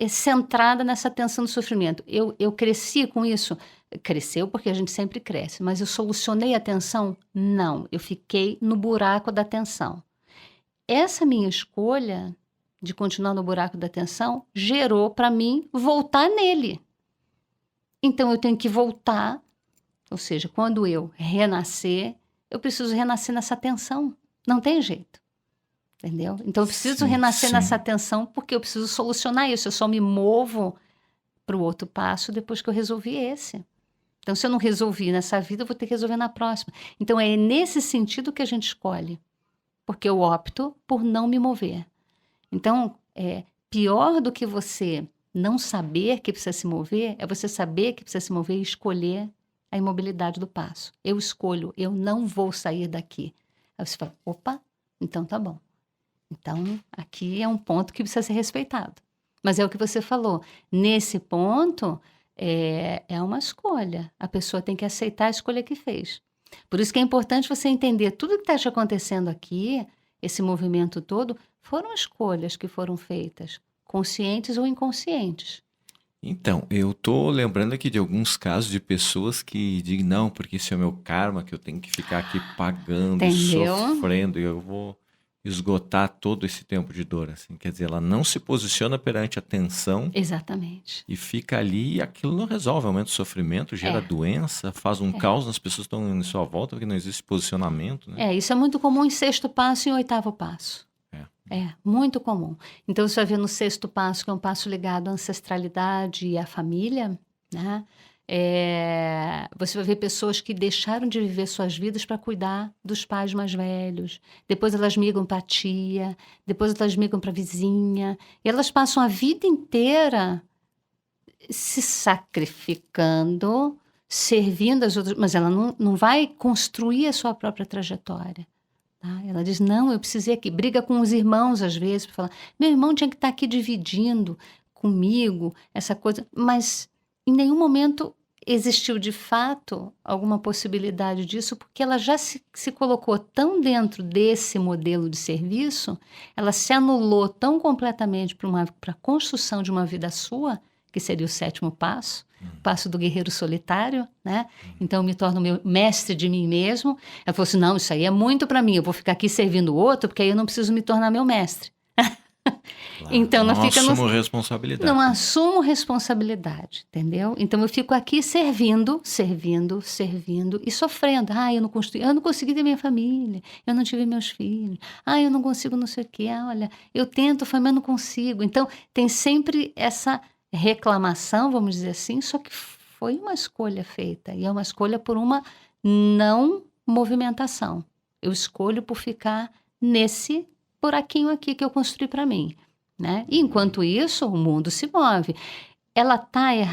centrada nessa tensão do sofrimento. Eu cresci com isso? Cresceu porque a gente sempre cresce, mas eu solucionei a tensão? Não, eu fiquei no buraco da tensão. Essa minha escolha de continuar no buraco da tensão gerou para mim voltar nele. Então, eu tenho que voltar. Ou seja, quando eu renascer, eu preciso renascer nessa tensão. Não tem jeito. Entendeu? Então, eu preciso
Sim,
renascer
sim.
nessa atenção, porque eu preciso solucionar isso. Eu só me movo para o outro passo depois que eu resolvi esse. Então, se eu não resolvi nessa vida, eu vou ter que resolver na próxima. Então, é nesse sentido que a gente escolhe, porque eu opto por não me mover. Então, pior do que você não saber que precisa se mover, é você saber que precisa se mover e escolher a imobilidade do passo. Eu escolho, eu não vou sair daqui. Aí você fala, opa, então tá bom. Então, aqui é um ponto que precisa ser respeitado. Mas é o que você falou. Nesse ponto, é uma escolha. A pessoa tem que aceitar a escolha que fez. Por isso que é importante você entender tudo que está te acontecendo aqui, esse movimento todo, foram escolhas que foram feitas, conscientes ou inconscientes.
Então, eu tô lembrando aqui de alguns casos de pessoas que dizem, não, porque esse é o meu karma, que eu tenho que ficar aqui pagando e
Entendeu?
sofrendo, e eu vou esgotar todo esse tempo de dor, assim. Quer dizer, ela não se posiciona perante a tensão
Exatamente.
e fica ali e aquilo não resolve, aumenta o sofrimento, gera doença, faz um caos nas pessoas que estão em sua volta, porque não existe posicionamento, né?
Isso é muito comum em sexto passo e em oitavo passo. É muito comum. Então, você vai ver no sexto passo, que é um passo ligado à ancestralidade e à família, né? Você vai ver pessoas que deixaram de viver suas vidas para cuidar dos pais mais velhos. Depois elas migram para a tia, depois elas migram para a vizinha. E elas passam a vida inteira se sacrificando, servindo as outras, mas ela não vai construir a sua própria trajetória. Tá? Ela diz, não, eu precisei aqui. Briga com os irmãos, às vezes, para falar, meu irmão tinha que estar aqui dividindo comigo essa coisa. Mas em nenhum momento existiu, de fato, alguma possibilidade disso, porque ela já se colocou tão dentro desse modelo de serviço, ela se anulou tão completamente para a construção de uma vida sua, que seria o sétimo passo, passo do guerreiro solitário, né? Então, eu me torno meu mestre de mim mesmo. Ela falou assim, não, isso aí é muito para mim, eu vou ficar aqui servindo o outro, porque aí eu não preciso me tornar meu mestre.
Claro,
Então,
não
fica
assumo responsabilidade.
Não assumo responsabilidade, entendeu? Então, eu fico aqui servindo e sofrendo. Eu não consegui ter minha família, eu não tive meus filhos, eu não consigo não sei o quê, olha, eu tento, mas eu não consigo. Então, tem sempre essa reclamação, vamos dizer assim, só que foi uma escolha feita, e é uma escolha por uma não movimentação. Eu escolho por ficar nesse buraquinho aqui que eu construí para mim, né? E enquanto isso, o mundo se move.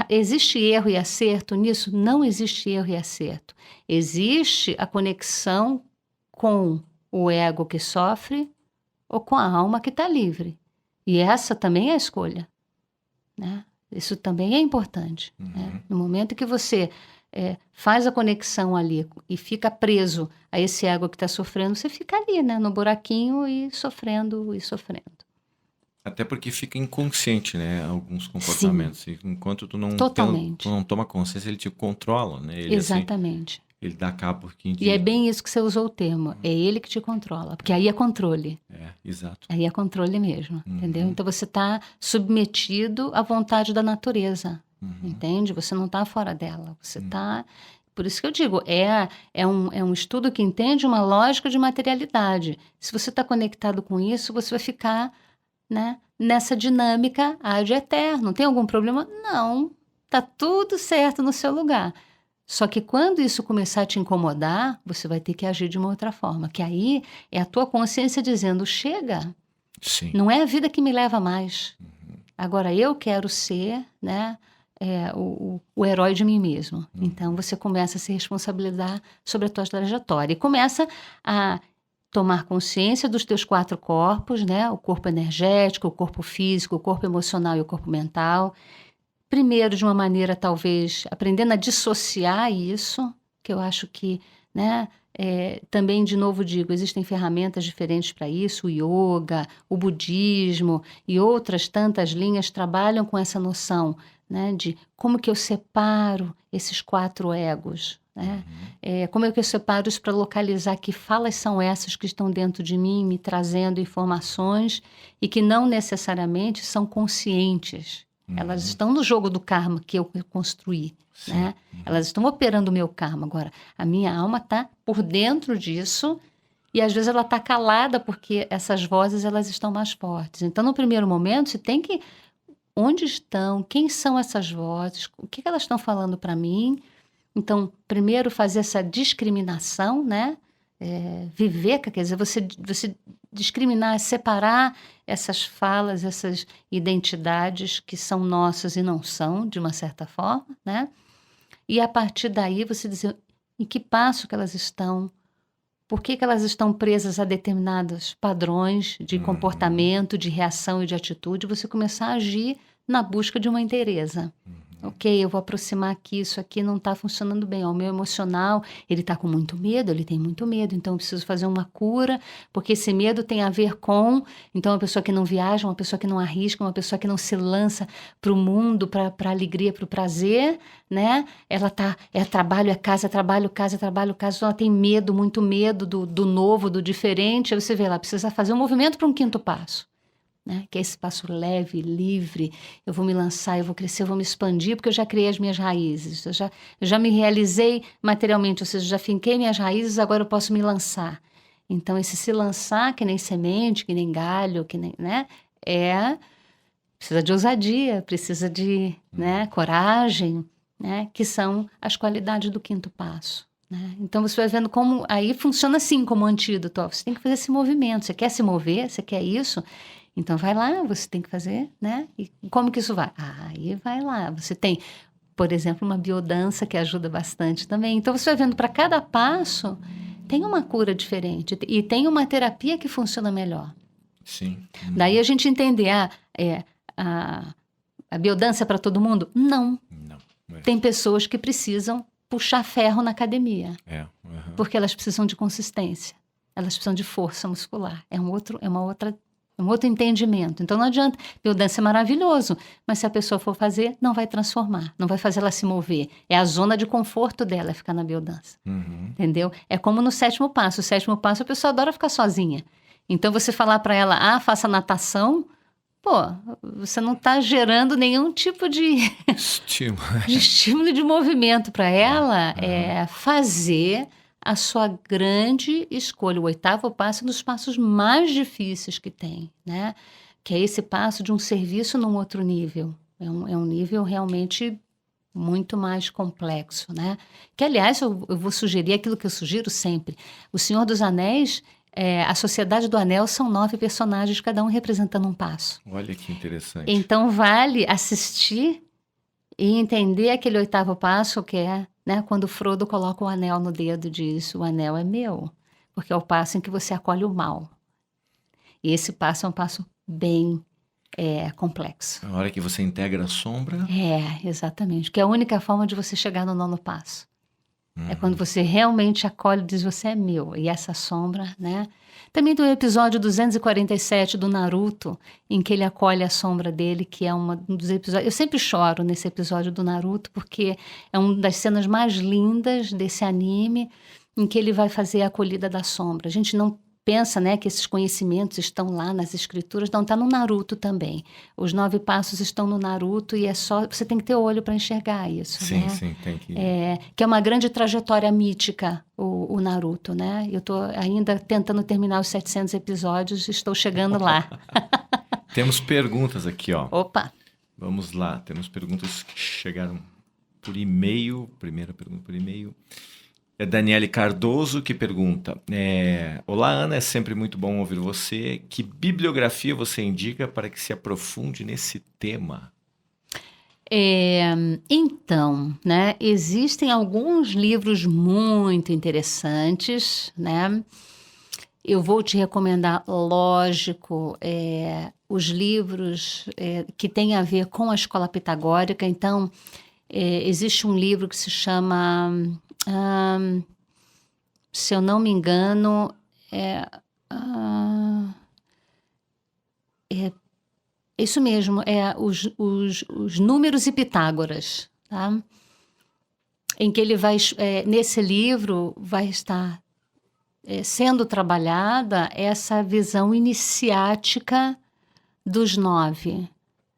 Existe erro e acerto nisso? Não existe erro e acerto. Existe a conexão com o ego que sofre ou com a alma que está livre. E essa também é a escolha, né? Isso também é importante. Né? No momento que você faz a conexão ali e fica preso a esse ego que está sofrendo, você fica ali, né, no buraquinho e sofrendo.
Até porque fica inconsciente, né, alguns comportamentos.
Sim.
Enquanto tu não toma consciência, ele te controla, né? Ele,
exatamente.
Assim, ele dá cabo de...
E é bem isso que você usou o termo. É ele que te controla. Porque aí é controle.
Exato.
Aí é controle mesmo, entendeu? Então você está submetido à vontade da natureza, entende? Você não está fora dela. Você está... Por isso que eu digo, é um estudo que entende uma lógica de materialidade. Se você está conectado com isso, você vai ficar, né, nessa dinâmica ad eterno. Tem algum problema? Não. Está tudo certo no seu lugar. Só que quando isso começar a te incomodar, você vai ter que agir de uma outra forma. Que aí é a tua consciência dizendo, chega.
Sim.
Não é a vida que me leva mais. Agora eu quero ser, né, o herói de mim mesmo. Então você começa a se responsabilizar sobre a tua trajetória. E começa a tomar consciência dos teus 4 corpos, né? O corpo energético, o corpo físico, o corpo emocional e o corpo mental. Primeiro, de uma maneira, talvez, aprendendo a dissociar isso, que eu acho que, né, também, de novo digo, existem ferramentas diferentes para isso, o yoga, o budismo e outras tantas linhas trabalham com essa noção, né, de como que eu separo esses 4 egos, né? Como é que eu separo isso para localizar que falas são essas que estão dentro de mim, me trazendo informações e que não necessariamente são conscientes. Elas estão no jogo do karma que eu construí, né? Elas estão operando o meu karma. Agora, a minha alma está por dentro disso E às vezes ela está calada porque essas vozes elas estão mais fortes. Então, no primeiro momento, você tem que... Onde estão? Quem são essas vozes? O que elas estão falando para mim? Então, primeiro fazer essa discriminação, né? Viver, quer dizer, você discriminar, separar essas falas, essas identidades que são nossas e não são, de uma certa forma, né? E a partir daí você dizer em que passo que elas estão, por que elas estão presas a determinados padrões de comportamento, de reação e de atitude, você começar a agir na busca de uma inteireza. Ok, eu vou aproximar aqui, isso aqui não está funcionando bem. O meu emocional, ele está com muito medo, ele tem muito medo, então eu preciso fazer uma cura, porque esse medo tem a ver com... Então, uma pessoa que não viaja, uma pessoa que não arrisca, uma pessoa que não se lança para o mundo, para a alegria, para o prazer, né? Ela tá... trabalho, casa, trabalho, casa, trabalho, casa. Então ela tem medo, muito medo do novo, do diferente. Aí você vê, ela precisa fazer um movimento para um quinto passo. Né? Que é esse passo leve, livre, eu vou me lançar, eu vou crescer, eu vou me expandir, porque eu já criei as minhas raízes, eu já me realizei materialmente, ou seja, já finquei minhas raízes, agora eu posso me lançar. Então, esse se lançar, que nem semente, que nem galho, que nem, né? Precisa de ousadia, precisa de, né, coragem, né? Que são as qualidades do quinto passo. Né? Então, você vai vendo como aí funciona assim, como antídoto. Ó, você tem que fazer esse movimento, você quer se mover, você quer isso... Então, vai lá, você tem que fazer, né? E como que isso vai? Aí vai lá. Você tem, por exemplo, uma biodança que ajuda bastante também. Então, você vai vendo para cada passo, tem uma cura diferente. E tem uma terapia que funciona melhor.
Sim.
Daí a gente entender, a biodança é para todo mundo? Não. Tem pessoas que precisam puxar ferro na academia. Porque elas precisam de consistência. Elas precisam de força muscular. É um outro entendimento. Então, não adianta. Biodança é maravilhoso, mas se a pessoa for fazer, não vai transformar, não vai fazer ela se mover. É a zona de conforto dela ficar na biodança. Entendeu? É como no sétimo passo. O sétimo passo, a pessoa adora ficar sozinha. Então, você falar para ela, faça natação, você não está gerando nenhum tipo de estímulo de movimento para ela. É fazer a sua grande escolha. O oitavo passo é um dos passos mais difíceis que tem, né? Que é esse passo de um serviço num outro nível. É um nível realmente muito mais complexo, né? Que, aliás, eu vou sugerir aquilo que eu sugiro sempre. O Senhor dos Anéis, a Sociedade do Anel, são 9 personagens, cada um representando um passo.
Olha que interessante.
Então, vale assistir e entender aquele oitavo passo que é, né, quando Frodo coloca o anel no dedo e diz, o anel é meu, porque é o passo em que você acolhe o mal. E esse passo é um passo bem complexo.
A hora que você integra a sombra...
Exatamente, que é a única forma de você chegar no nono passo. É quando você realmente acolhe e diz, você é meu. E essa sombra, né? Também tem o episódio 247 do Naruto, em que ele acolhe a sombra dele, que é um dos episódios... Eu sempre choro nesse episódio do Naruto, porque é uma das cenas mais lindas desse anime, em que ele vai fazer a acolhida da sombra. A gente não pensa, né, que esses conhecimentos estão lá nas escrituras, não, está no Naruto também. Os 9 passos estão no Naruto e você tem que ter olho para enxergar isso.
Sim,
né?
sim, tem que...
Que é uma grande trajetória mítica, o Naruto, né? Eu estou ainda tentando terminar os 700 episódios, estou chegando lá.
Temos perguntas aqui, ó.
Opa!
Vamos lá, temos perguntas que chegaram por e-mail. Primeira pergunta por e-mail. É Daniele Cardoso que pergunta: olá, Ana, é sempre muito bom ouvir você. Que bibliografia você indica para que se aprofunde nesse tema?
Então, né, existem alguns livros muito interessantes, né? Eu vou te recomendar, lógico, os livros que têm a ver com a escola pitagórica. Então, existe um livro que se chama... se eu não me engano, isso mesmo, os números e Pitágoras, tá? Em que ele vai, nesse livro, vai estar sendo trabalhada essa visão iniciática dos 9,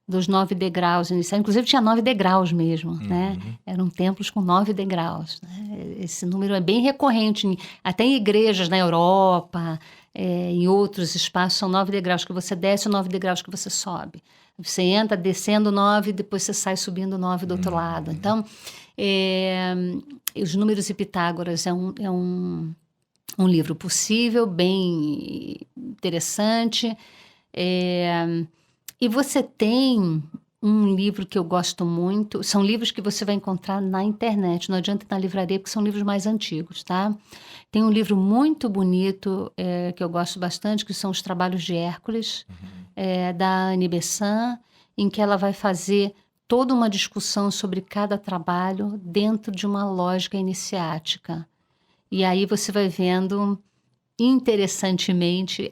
dos 9 degraus iniciais. Inclusive tinha 9 degraus mesmo, né? Eram templos com 9 degraus. Né? Esse número é bem recorrente, até em igrejas na Europa, em outros espaços, são 9 degraus que você desce, 9 degraus que você sobe. Você entra descendo 9, depois você sai subindo 9 do outro lado. Então, Os Números e Pitágoras é um livro possível, bem interessante. E você tem um livro que eu gosto muito, são livros que você vai encontrar na internet, não adianta ir na livraria, porque são livros mais antigos, tá? Tem um livro muito bonito, que eu gosto bastante, que são Os Trabalhos de Hércules, da Annie Besant, em que ela vai fazer toda uma discussão sobre cada trabalho dentro de uma lógica iniciática. E aí você vai vendo interessantemente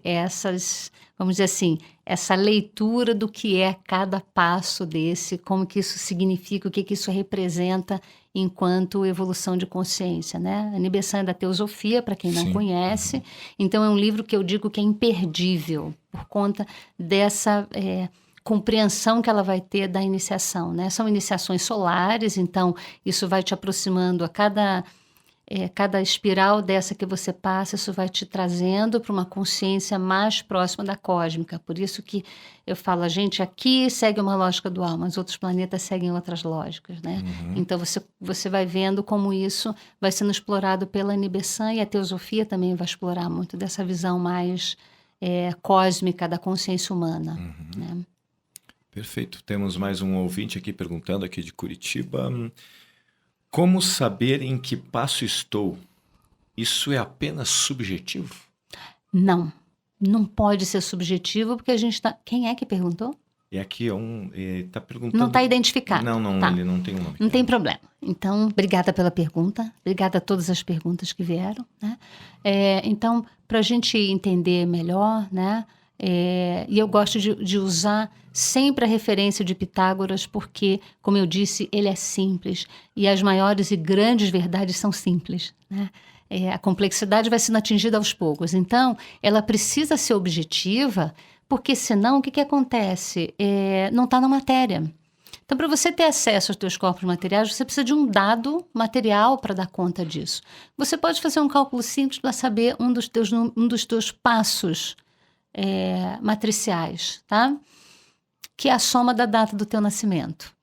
vamos dizer assim, essa leitura do que é cada passo desse, como que isso significa, o que isso representa enquanto evolução de consciência, né? A Annie Besant é da Teosofia, para quem não conhece. Então é um livro que eu digo que é imperdível, por conta dessa compreensão que ela vai ter da iniciação, né? São iniciações solares, então isso vai te aproximando a cada espiral dessa que você passa, isso vai te trazendo para uma consciência mais próxima da cósmica. Por isso que eu falo, a gente aqui segue uma lógica dual, mas outros planetas seguem outras lógicas, né? Então você vai vendo como isso vai sendo explorado pela Annie Besant, e a Teosofia também vai explorar muito dessa visão mais cósmica da consciência humana, né?
Perfeito. Temos mais um ouvinte aqui perguntando, aqui de Curitiba. Como saber em que passo estou? Isso é apenas subjetivo?
Não pode ser subjetivo, porque a gente está... Quem é que perguntou?
E aqui está perguntando...
Não está identificado.
Não,
tá.
Ele não tem um nome.
Não tem problema. Então, obrigada pela pergunta, obrigada a todas as perguntas que vieram, né? Então, para a gente entender melhor, né? E eu gosto de usar sempre a referência de Pitágoras, porque, como eu disse, ele é simples, e as maiores e grandes verdades são simples, né? A complexidade vai sendo atingida aos poucos. Então, ela precisa ser objetiva, porque senão o que acontece? Não está na matéria. Então, para você ter acesso aos teus corpos materiais, você precisa de um dado material para dar conta disso. Você pode fazer um cálculo simples para saber um dos teus passos matriciais, tá? Que é a soma da data do teu nascimento.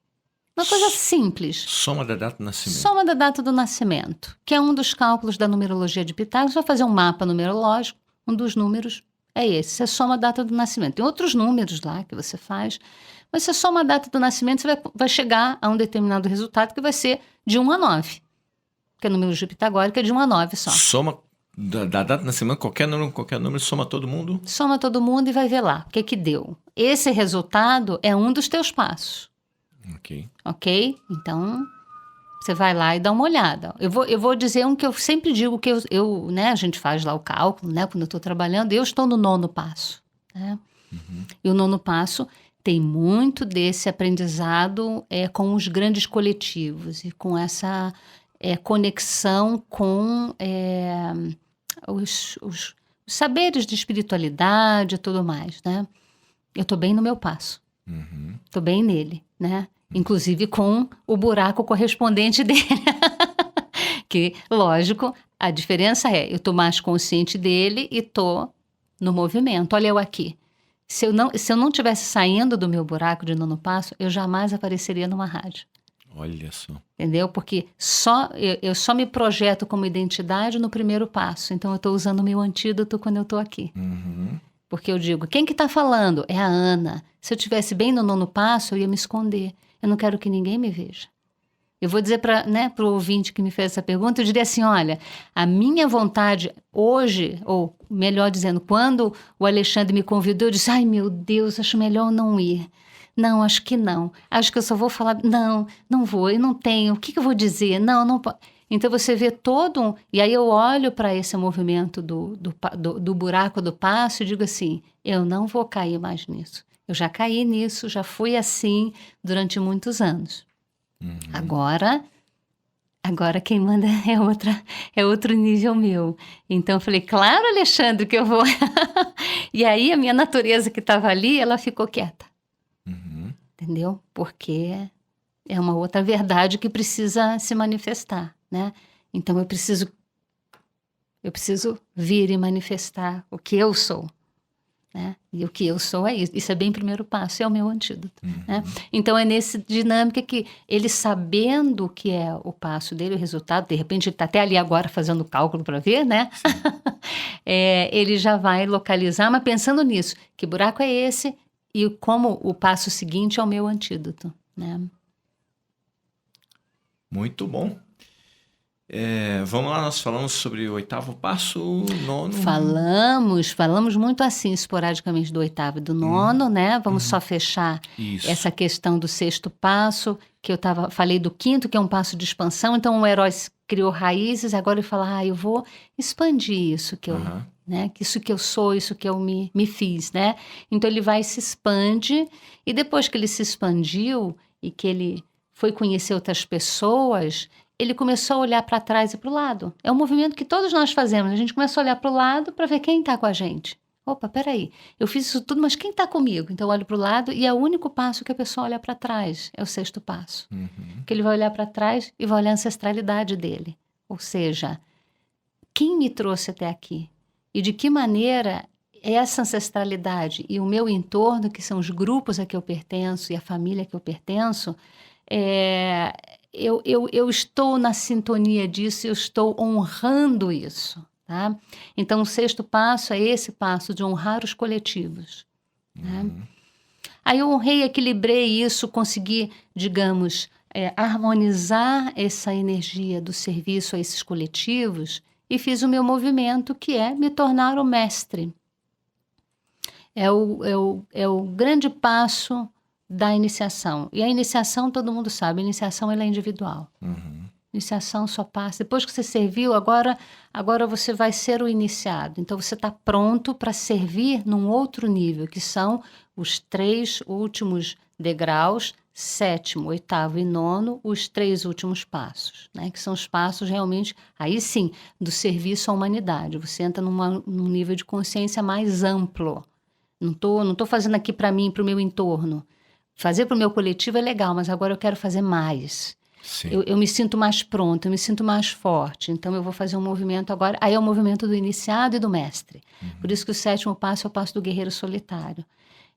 Uma coisa simples.
Soma da data do nascimento.
Soma da data do nascimento, que é um dos cálculos da numerologia de Pitágoras. Você vai fazer um mapa numerológico, um dos números é esse. Você soma a data do nascimento. Tem outros números lá que você faz, mas você soma a data do nascimento, você vai chegar a um determinado resultado que vai ser de 1 a 9. Porque a numerologia pitagórica é de 1 a 9 só.
Soma da data do nascimento, qualquer número, soma todo mundo?
Soma todo mundo e vai ver lá o que deu. Esse resultado é um dos teus passos. Ok? Então, você vai lá e dá uma olhada. Eu vou dizer um que eu sempre digo, que a gente faz lá o cálculo, né? Quando eu estou trabalhando, eu estou no 9º passo. Né? E o 9º passo tem muito desse aprendizado com os grandes coletivos e com essa conexão com os saberes de espiritualidade e tudo mais, né? Eu estou bem no meu passo. Estou bem nele, né? Inclusive com o buraco correspondente dele. Que, lógico, a diferença eu estou mais consciente dele e estou no movimento. Olha eu aqui. Se eu não estivesse saindo do meu buraco de 9º passo, eu jamais apareceria numa rádio.
Olha só.
Entendeu? Porque eu só me projeto como identidade no 1º passo. Então, eu estou usando o meu antídoto quando eu estou aqui. Porque eu digo, quem que está falando? É a Ana. Se eu estivesse bem no 9º passo, eu ia me esconder. Eu não quero que ninguém me veja. Eu vou dizer para o ouvinte que me fez essa pergunta, eu diria assim, olha, a minha vontade hoje, ou melhor dizendo, quando o Alexandre me convidou, eu disse, ai meu Deus, acho melhor não ir. Não, acho que não. Acho que eu só vou falar, não vou, eu não tenho, o que eu vou dizer? Não pode. Então você vê todo e aí eu olho para esse movimento do buraco do passo e digo assim, eu não vou cair mais nisso. Eu já caí nisso, já fui assim durante muitos anos. Agora quem manda é outro nível meu. Então eu falei, claro, Alexandre, que eu vou. E aí a minha natureza que estava ali, ela ficou quieta. entendeu? Porque é uma outra verdade que precisa se manifestar, né? Então eu preciso vir e manifestar o que eu sou, né? E o que eu sou é isso. Isso é bem o primeiro passo, é o meu antídoto, né? Então é nessa dinâmica que ele, sabendo o que é o passo dele, o resultado, de repente ele está até ali agora fazendo cálculo para ver, né? Ele já vai localizar, mas pensando nisso, que buraco é esse e como o passo seguinte é o meu antídoto, né?
Muito bom. Vamos lá, nós falamos sobre o 8º passo, o 9º.
Falamos muito assim, esporadicamente, do 8º e do 9º, né? Vamos só fechar essa questão do 6º passo, que eu falei do 5º, que é um passo de expansão. Então, o herói criou raízes, agora ele fala, eu vou expandir isso que eu, né? Isso que eu sou, isso que eu me fiz, né? Então, ele vai e se expande, e depois que ele se expandiu e que ele foi conhecer outras pessoas, ele começou a olhar para trás e para o lado. É um movimento que todos nós fazemos. A gente começa a olhar para o lado para ver quem está com a gente. Opa, peraí, eu fiz isso tudo, mas quem está comigo? Então eu olho para o lado e é o único passo que a pessoa olha para trás. É o 6º passo. Que ele vai olhar para trás e vai olhar a ancestralidade dele. Ou seja, quem me trouxe até aqui? E de que maneira essa ancestralidade e o meu entorno, que são os grupos a que eu pertenço e a família a que eu pertenço, eu estou na sintonia disso, eu estou honrando isso, tá? Então, o 6º passo é esse passo de honrar os coletivos, né? Aí eu honrei, equilibrei isso, consegui, digamos, harmonizar essa energia do serviço a esses coletivos e fiz o meu movimento, que é me tornar o mestre. É o grande passo da iniciação. E a iniciação, todo mundo sabe, a iniciação ela é individual. Iniciação só passa. Depois que você serviu, agora você vai ser o iniciado. Então, você está pronto para servir num outro nível, que são os 3 últimos degraus, 7º, 8º e 9º, os 3 últimos passos, né? Que são os passos realmente, aí sim, do serviço à humanidade. Você entra num nível de consciência mais amplo. Não tô fazendo aqui para mim, para o meu entorno. Fazer para o meu coletivo é legal, mas agora eu quero fazer mais. Eu me sinto mais pronto, eu me sinto mais forte. Então, eu vou fazer um movimento agora. Aí é o movimento do iniciado e do mestre. Por isso que o 7º passo é o passo do guerreiro solitário.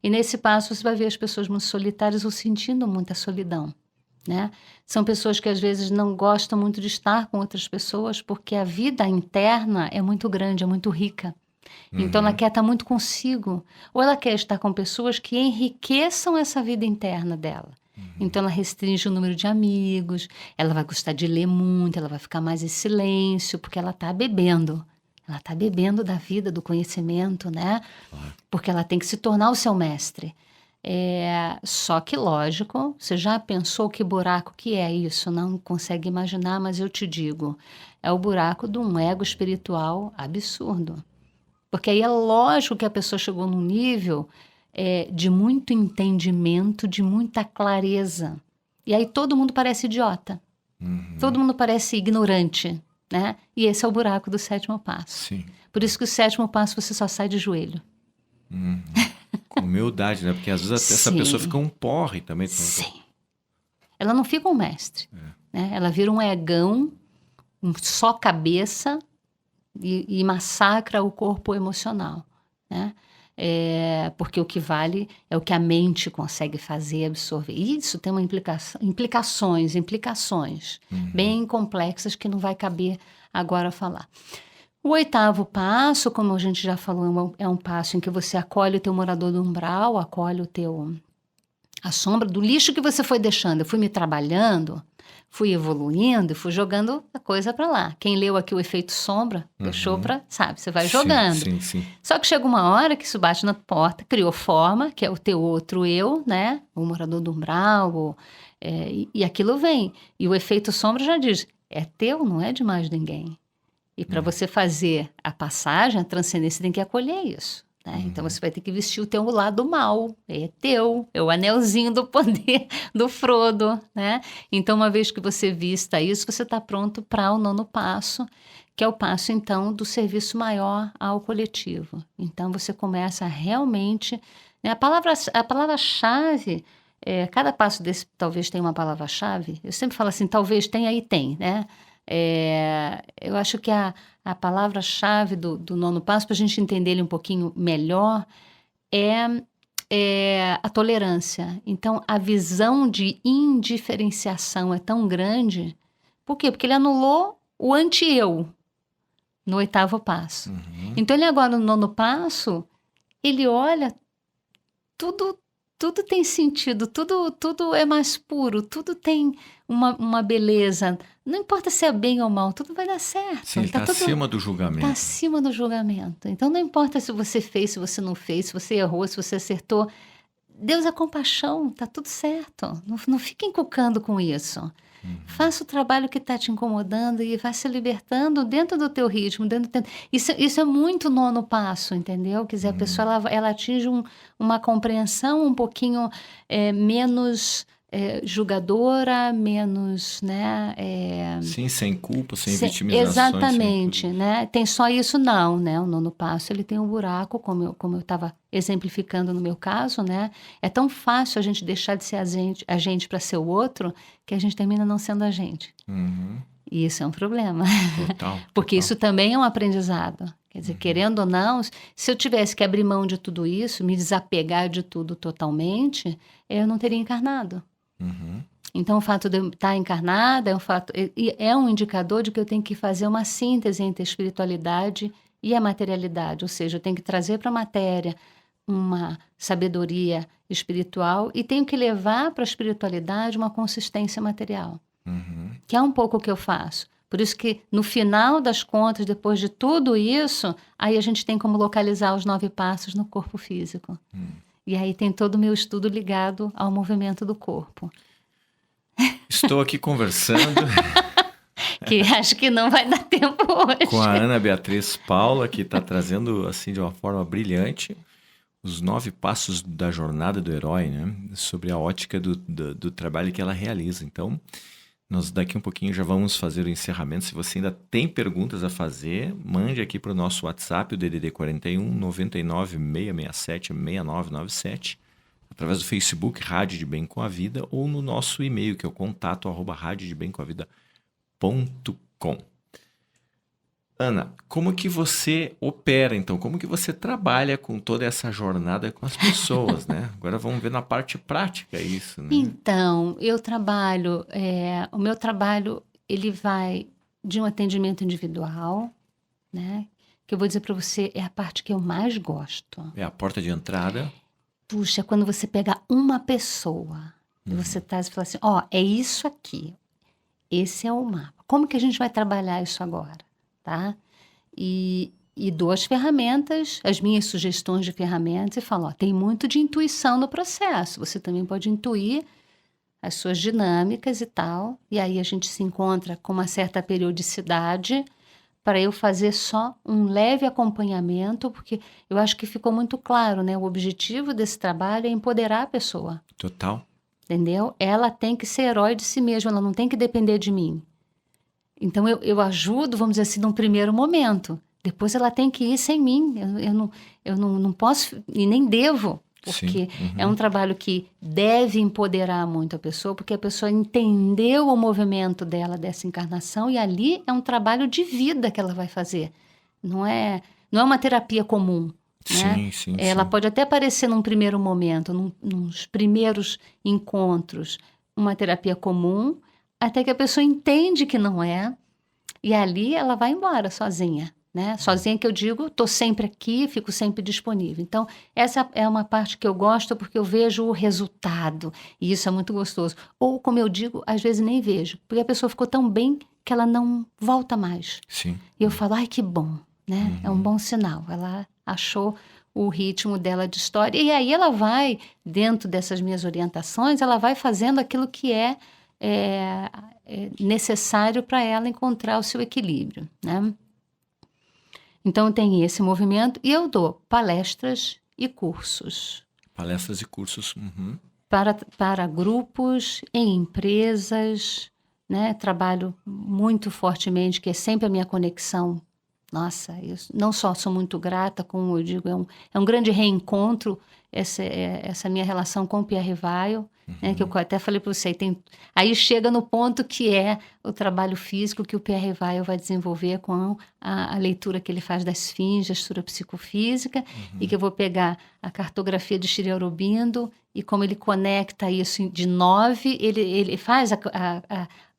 E nesse passo, você vai ver as pessoas muito solitárias ou sentindo muita solidão, né? São pessoas que, às vezes, não gostam muito de estar com outras pessoas porque a vida interna é muito grande, é muito rica. Então, ela quer estar muito consigo. Ou ela quer estar com pessoas que enriqueçam essa vida interna dela. Então, ela restringe o número de amigos, ela vai gostar de ler muito, ela vai ficar mais em silêncio, porque ela está bebendo. Ela está bebendo da vida, do conhecimento, né? Porque ela tem que se tornar o seu mestre. Só que, lógico, você já pensou que buraco que é isso? Não consegue imaginar, mas eu te digo, é o buraco de um ego espiritual absurdo. Porque aí é lógico que a pessoa chegou num nível de muito entendimento, de muita clareza. E aí todo mundo parece idiota. Todo mundo parece ignorante, né? E esse é o buraco do 7º passo.
Sim.
Por isso que o 7º passo você só sai de joelho.
Com humildade, né? Porque às vezes essa pessoa fica um porre também.
Sim. Ela não fica um mestre. Né? Ela vira um egão, um só cabeça e massacra o corpo emocional, né? Porque o que vale é o que a mente consegue fazer, absorver. E isso tem uma implicações bem complexas que não vai caber agora falar. O 8º passo, como a gente já falou, é um passo em que você acolhe o teu morador do umbral, acolhe a sombra do lixo que você foi deixando. Eu fui me trabalhando, fui evoluindo, fui jogando a coisa para lá. Quem leu aqui o efeito sombra, deixou para, sabe, você vai jogando.
Sim.
Só que chega uma hora que isso bate na porta, criou forma, que é o teu outro eu, né? O morador do umbral, e aquilo vem. E o efeito sombra já diz, é teu, não é de mais ninguém. E para você fazer a passagem, a transcendência, você tem que acolher isso. Né? Então, você vai ter que vestir o teu lado mal. É teu, é o anelzinho do poder do Frodo. Né? Então, uma vez que você vista isso, você está pronto para o 9º passo, que é o passo, então, do serviço maior ao coletivo. Então, você começa a realmente... Né? A palavra-chave cada passo desse talvez tenha uma palavra-chave. Eu sempre falo assim, talvez tenha e tem, né? Eu acho que a palavra-chave do 9º passo, para a gente entender ele um pouquinho melhor, é a tolerância. Então, a visão de indiferenciação é tão grande. Por quê? Porque ele anulou o anti-eu no 8º passo. Então, ele agora no 9º passo, ele olha, tudo tem sentido, tudo é mais puro, tudo tem uma beleza. Não importa se é bem ou mal, tudo vai dar certo.
Sim, ele está acima do julgamento.
Está acima do julgamento. Então, não importa se você fez, se você não fez, se você errou, se você acertou. Deus é compaixão, está tudo certo. Não fique encucando com isso. Faça o trabalho que está te incomodando e vai se libertando dentro do teu ritmo. Isso é muito 9º passo, entendeu? Quer dizer, a pessoa ela atinge uma compreensão um pouquinho menos julgadora, menos, né?
Sim, sem culpa, sem vitimizações.
Exatamente, né? Tem só isso não, né? O 9º passo, ele tem um buraco, como eu estava exemplificando no meu caso, né? É tão fácil a gente deixar de ser a gente para ser o outro, que a gente termina não sendo a gente. E isso é um problema.
Total.
Porque isso também é um aprendizado. Quer dizer, querendo ou não, se eu tivesse que abrir mão de tudo isso, me desapegar de tudo totalmente, eu não teria encarnado. Então, o fato de eu estar encarnada é um indicador de que eu tenho que fazer uma síntese entre a espiritualidade e a materialidade. Ou seja, eu tenho que trazer para a matéria uma sabedoria espiritual e tenho que levar para a espiritualidade uma consistência material. Que é um pouco o que eu faço. Por isso que, no final das contas, depois de tudo isso, aí a gente tem como localizar os 9 passos no corpo físico. E aí tem todo o meu estudo ligado ao movimento do corpo.
Estou aqui conversando
Que acho que não vai dar tempo hoje.
com a Ana Beatriz Paula, que está trazendo assim de uma forma brilhante os 9 passos da jornada do herói, né? Sobre a ótica do trabalho que ela realiza. Então, nós daqui um pouquinho já vamos fazer o encerramento. Se você ainda tem perguntas a fazer, mande aqui para o nosso WhatsApp, o DDD 41 99 667 6997, através do Facebook Rádio de Bem com a Vida, ou no nosso e-mail, que é o contato@radiodebemcomavida.com. Ana, como que você opera, então? Como que você trabalha com toda essa jornada com as pessoas, né? Agora vamos ver na parte prática isso, né?
Então, o meu trabalho, ele vai de um atendimento individual, né? Que eu vou dizer para você, é a parte que eu mais gosto.
É a porta de entrada.
Puxa, quando você pega uma pessoa, e você traz e fala assim, é isso aqui, esse é o mapa. Como que a gente vai trabalhar isso agora? Tá? E dou as ferramentas, as minhas sugestões de ferramentas e falo, tem muito de intuição no processo. Você também pode intuir as suas dinâmicas e tal. E aí a gente se encontra com uma certa periodicidade para eu fazer só um leve acompanhamento, porque eu acho que ficou muito claro, né? O objetivo desse trabalho é empoderar a pessoa.
Total.
Entendeu? Ela tem que ser herói de si mesma, ela não tem que depender de mim. Então, eu ajudo, vamos dizer assim, num primeiro momento. Depois ela tem que ir sem mim. Eu não posso e nem devo, porque é um trabalho que deve empoderar muito a pessoa, porque a pessoa entendeu o movimento dela dessa encarnação e ali é um trabalho de vida que ela vai fazer. Não é uma terapia comum. Né?
Sim.
Ela pode até parecer num primeiro momento, nos primeiros encontros, uma terapia comum, até que a pessoa entende que não é, e ali ela vai embora sozinha, né? Sozinha que eu digo, estou sempre aqui, fico sempre disponível. Então, essa é uma parte que eu gosto porque eu vejo o resultado, e isso é muito gostoso. Ou, como eu digo, às vezes nem vejo, porque a pessoa ficou tão bem que ela não volta mais.
Sim.
E eu falo, ai, que bom, né? É um bom sinal, ela achou o ritmo dela de história, e aí ela vai, dentro dessas minhas orientações, ela vai fazendo aquilo que é necessário para ela encontrar o seu equilíbrio, né? Então, tem esse movimento e eu dou palestras e cursos.
Palestras e cursos.
Para grupos, em empresas, né? Trabalho muito fortemente, que é sempre a minha conexão Nossa, eu não só sou muito grata, como eu digo, é um grande reencontro essa minha relação com o Pierre Weil, né, que eu até falei para você. Aí chega no ponto que é o trabalho físico que o Pierre Weil vai desenvolver com a leitura que ele faz da esfinge, a estrutura psicofísica, e que eu vou pegar a cartografia de Sri Aurobindo e como ele conecta isso de 9, ele faz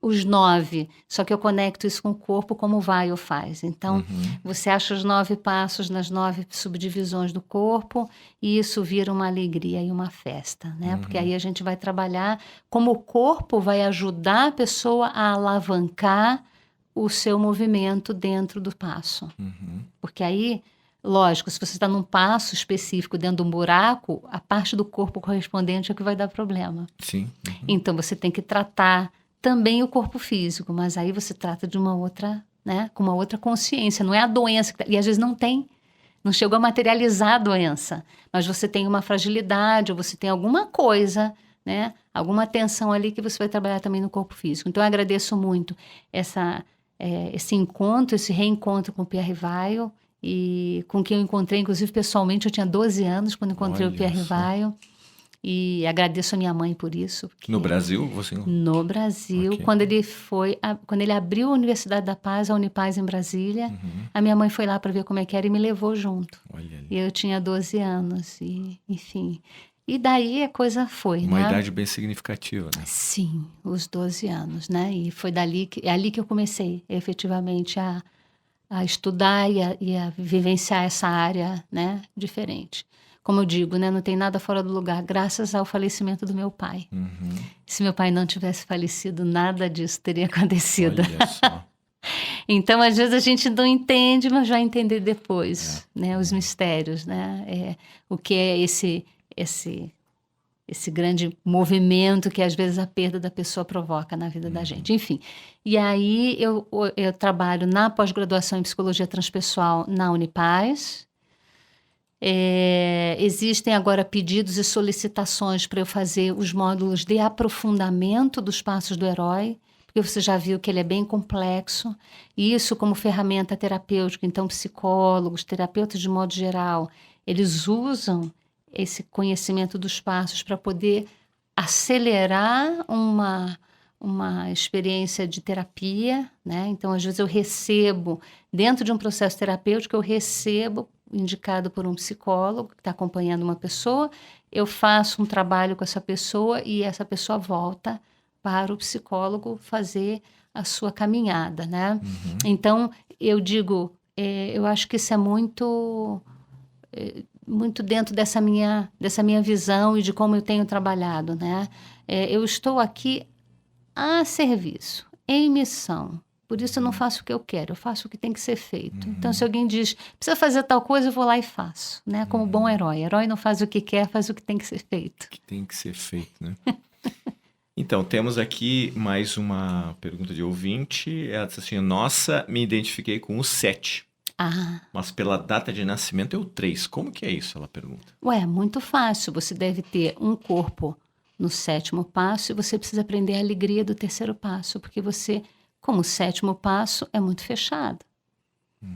os 9, só que eu conecto isso com o corpo como o Weil faz. Então, você acha os 9 passos nas 9 subdivisões do corpo e isso vira uma alegria e uma festa, né? Porque aí a gente vai trabalhar como o corpo vai ajudar a pessoa a alavancar o seu movimento dentro do passo. Porque aí, lógico, se você está num passo específico dentro de um buraco, a parte do corpo correspondente é que vai dar problema.
Sim.
Então, você tem que tratar também o corpo físico, mas aí você trata de uma outra, né, com uma outra consciência, não é a doença, e às vezes não chegou a materializar a doença, mas você tem uma fragilidade, ou você tem alguma coisa, né, alguma tensão ali que você vai trabalhar também no corpo físico. Então eu agradeço muito esse encontro, esse reencontro com o Pierre Weil, e com quem eu encontrei, inclusive pessoalmente, eu tinha 12 anos quando encontrei o Pierre Weil. E agradeço a minha mãe por isso.
No Brasil? Você...
No Brasil. Okay. Quando ele abriu a Universidade da Paz, a Unipaz em Brasília, a minha mãe foi lá para ver como é que era e me levou junto. E eu tinha 12 anos, e enfim. E daí a coisa foi,
Uma idade bem significativa, né?
Sim, os 12 anos, né? E foi é ali que eu comecei, efetivamente, a estudar e a vivenciar essa área, né, diferente. Como eu digo, né, não tem nada fora do lugar, graças ao falecimento do meu pai. Se meu pai não tivesse falecido, nada disso teria acontecido.
Olha só.
Então, às vezes a gente não entende, mas vai entender depois, né, os mistérios, né, o que é esse grande movimento que às vezes a perda da pessoa provoca na vida da gente. Enfim, e aí eu trabalho na pós-graduação em Psicologia Transpessoal na Unipaz. Existem agora pedidos e solicitações para eu fazer os módulos de aprofundamento dos passos do herói, porque você já viu que ele é bem complexo, e isso como ferramenta terapêutica. Então, psicólogos, terapeutas de modo geral, eles usam esse conhecimento dos passos para poder acelerar uma experiência de terapia, né? Então, às vezes eu recebo, dentro de um processo terapêutico, eu recebo indicado por um psicólogo que está acompanhando uma pessoa, eu faço um trabalho com essa pessoa e essa pessoa volta para o psicólogo fazer a sua caminhada, né? Então, eu digo, eu acho que isso é muito dentro dessa minha visão e de como eu tenho trabalhado, né? Eu estou aqui a serviço, em missão. Por isso eu não faço o que eu quero, eu faço o que tem que ser feito. Então, se alguém diz, precisa fazer tal coisa, eu vou lá e faço, né? Como bom herói. Herói não faz o que quer, faz o que tem que ser feito.
Que tem que ser feito, né? Então, temos aqui mais uma pergunta de ouvinte. Ela diz assim, nossa, me identifiquei com o 7. Mas pela data de nascimento é o 3. Como que é isso? Ela pergunta.
Muito fácil. Você deve ter um corpo no 7º passo e você precisa aprender a alegria do 3º passo, porque você... Como o 7º passo é muito fechado.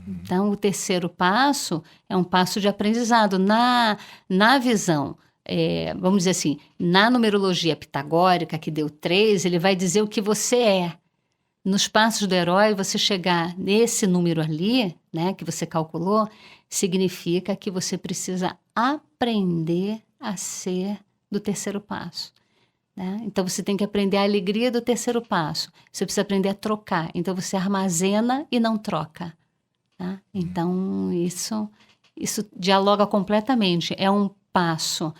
Então, o 3º passo é um passo de aprendizado. Na visão, vamos dizer assim, na numerologia pitagórica, que deu 3, ele vai dizer o que você é. Nos passos do herói, você chegar nesse número ali, né, que você calculou, significa que você precisa aprender a ser do 3º passo. Então, você tem que aprender a alegria do 3º passo. Você precisa aprender a trocar. Então, você armazena e não troca. Tá? Então, isso dialoga completamente. É um passo,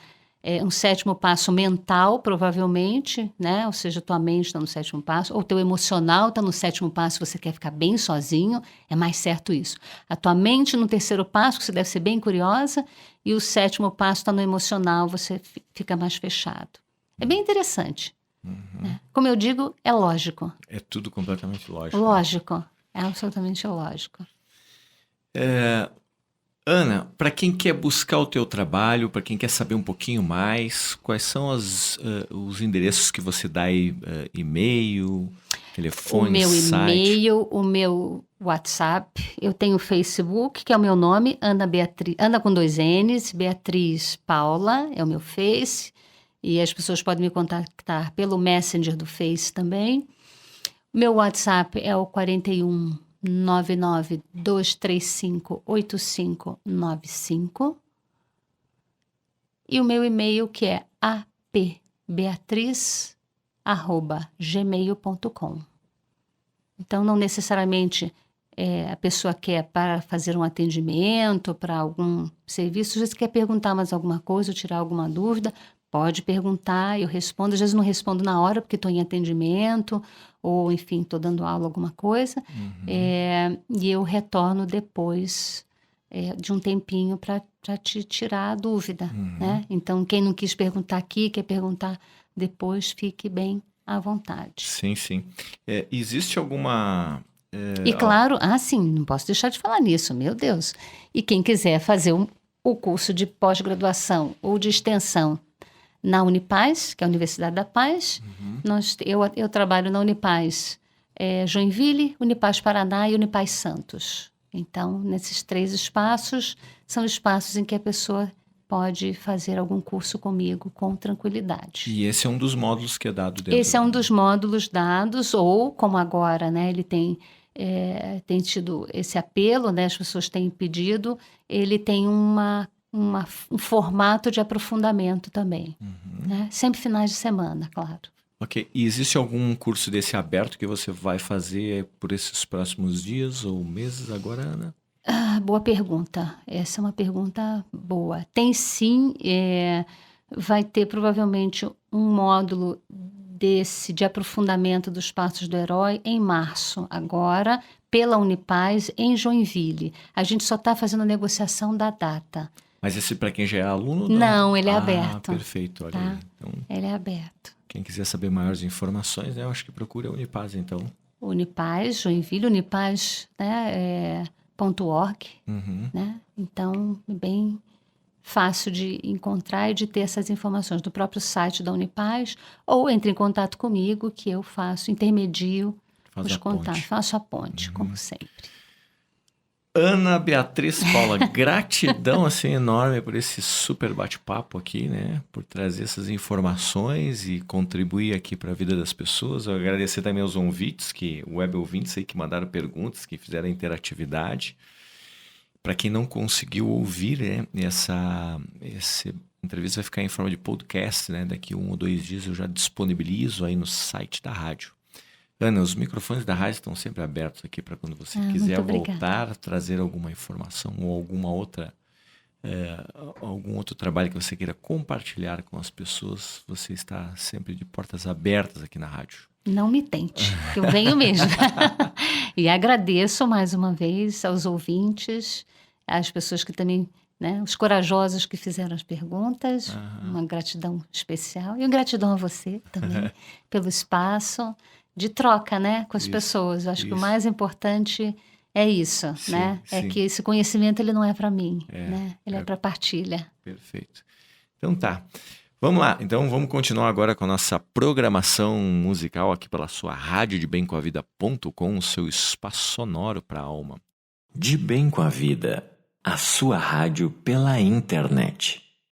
um 7º passo mental, provavelmente, né? Ou seja, tua mente está no 7º passo, ou teu emocional está no 7º passo, você quer ficar bem sozinho, é mais certo isso. A tua mente no 3º passo, que você deve ser bem curiosa, e o 7º passo está no emocional, você fica mais fechado. É bem interessante. Né? Como eu digo, é lógico.
É tudo completamente lógico.
Lógico. É absolutamente lógico.
Ana, para quem quer buscar o teu trabalho, para quem quer saber um pouquinho mais, quais são os endereços que você dá aí? E-mail, telefone, site?
O meu WhatsApp, eu tenho o Facebook, que é o meu nome, Ana com 2 N's, Beatriz Paula, é o meu Face, e as pessoas podem me contactar pelo Messenger do Face também. Meu WhatsApp é o 41 99 235 8595. E o meu e-mail que é apbeatriz@gmail.com. Então, não necessariamente a pessoa quer para fazer um atendimento, para algum serviço, às vezes quer perguntar mais alguma coisa ou tirar alguma dúvida, pode perguntar, eu respondo. Às vezes não respondo na hora porque estou em atendimento ou, enfim, estou dando aula, alguma coisa. E eu retorno depois de um tempinho para te tirar a dúvida, né? Então, quem não quis perguntar aqui, quer perguntar depois, fique bem à vontade.
Sim, sim. Existe alguma...
E claro, sim, não posso deixar de falar nisso, meu Deus. E quem quiser fazer o curso de pós-graduação ou de extensão na Unipaz, que é a Universidade da Paz, eu trabalho na Unipaz Joinville, Unipaz Paraná e Unipaz Santos. Então, nesses 3 espaços, são espaços em que a pessoa pode fazer algum curso comigo com tranquilidade.
E esse é um dos módulos que é dado dentro?
Esse é um dos módulos dados, ou como agora, né, ele tem tido esse apelo, né, as pessoas têm pedido, ele tem um formato de aprofundamento também, né? Sempre finais de semana, claro.
Ok. E existe algum curso desse aberto que você vai fazer por esses próximos dias ou meses agora, Ana?
Boa pergunta. Essa é uma pergunta boa. Tem sim, vai ter provavelmente um módulo desse de aprofundamento dos Passos do Herói em março, agora, pela Unipaz, em Joinville. A gente só está fazendo a negociação da data.
Mas esse para quem já é aluno?
Não, ele é aberto.
Perfeito, olha
tá?
aí. Então,
ele é aberto.
Quem quiser saber maiores informações, eu acho que procure a Unipaz, então.
Unipaz, Joinville, Unipaz, né, .org, né? Então, bem fácil de encontrar e de ter essas informações do próprio site da Unipaz, ou entre em contato comigo, que eu intermedio os contatos, faço a ponte, como sempre.
Ana Beatriz Paula, gratidão assim enorme por esse super bate-papo aqui, né? Por trazer essas informações e contribuir aqui para a vida das pessoas. Eu agradecer também aos ouvintes, web ouvintes aí que mandaram perguntas, que fizeram a interatividade. Para quem não conseguiu ouvir, né, essa entrevista vai ficar em forma de podcast, né? Daqui 1 ou 2 dias eu já disponibilizo aí no site da rádio. Ana, os microfones da rádio estão sempre abertos aqui para quando você quiser voltar, trazer alguma informação ou algum outro trabalho que você queira compartilhar com as pessoas. Você está sempre de portas abertas aqui na rádio.
Não me tente, que eu venho mesmo. E agradeço mais uma vez aos ouvintes, às pessoas que também, né, os corajosos que fizeram as perguntas, uma gratidão especial. E gratidão a você também pelo espaço de troca, né, com as pessoas. Eu acho que o mais importante é isso, sim, né? Sim. É que esse conhecimento ele não é para mim, né? Ele é para partilha.
Perfeito. Então tá. Vamos lá. Então vamos continuar agora com a nossa programação musical aqui pela sua rádio de bemcomavida.com, o seu espaço sonoro para a alma.
De Bem com a Vida, a sua rádio pela internet.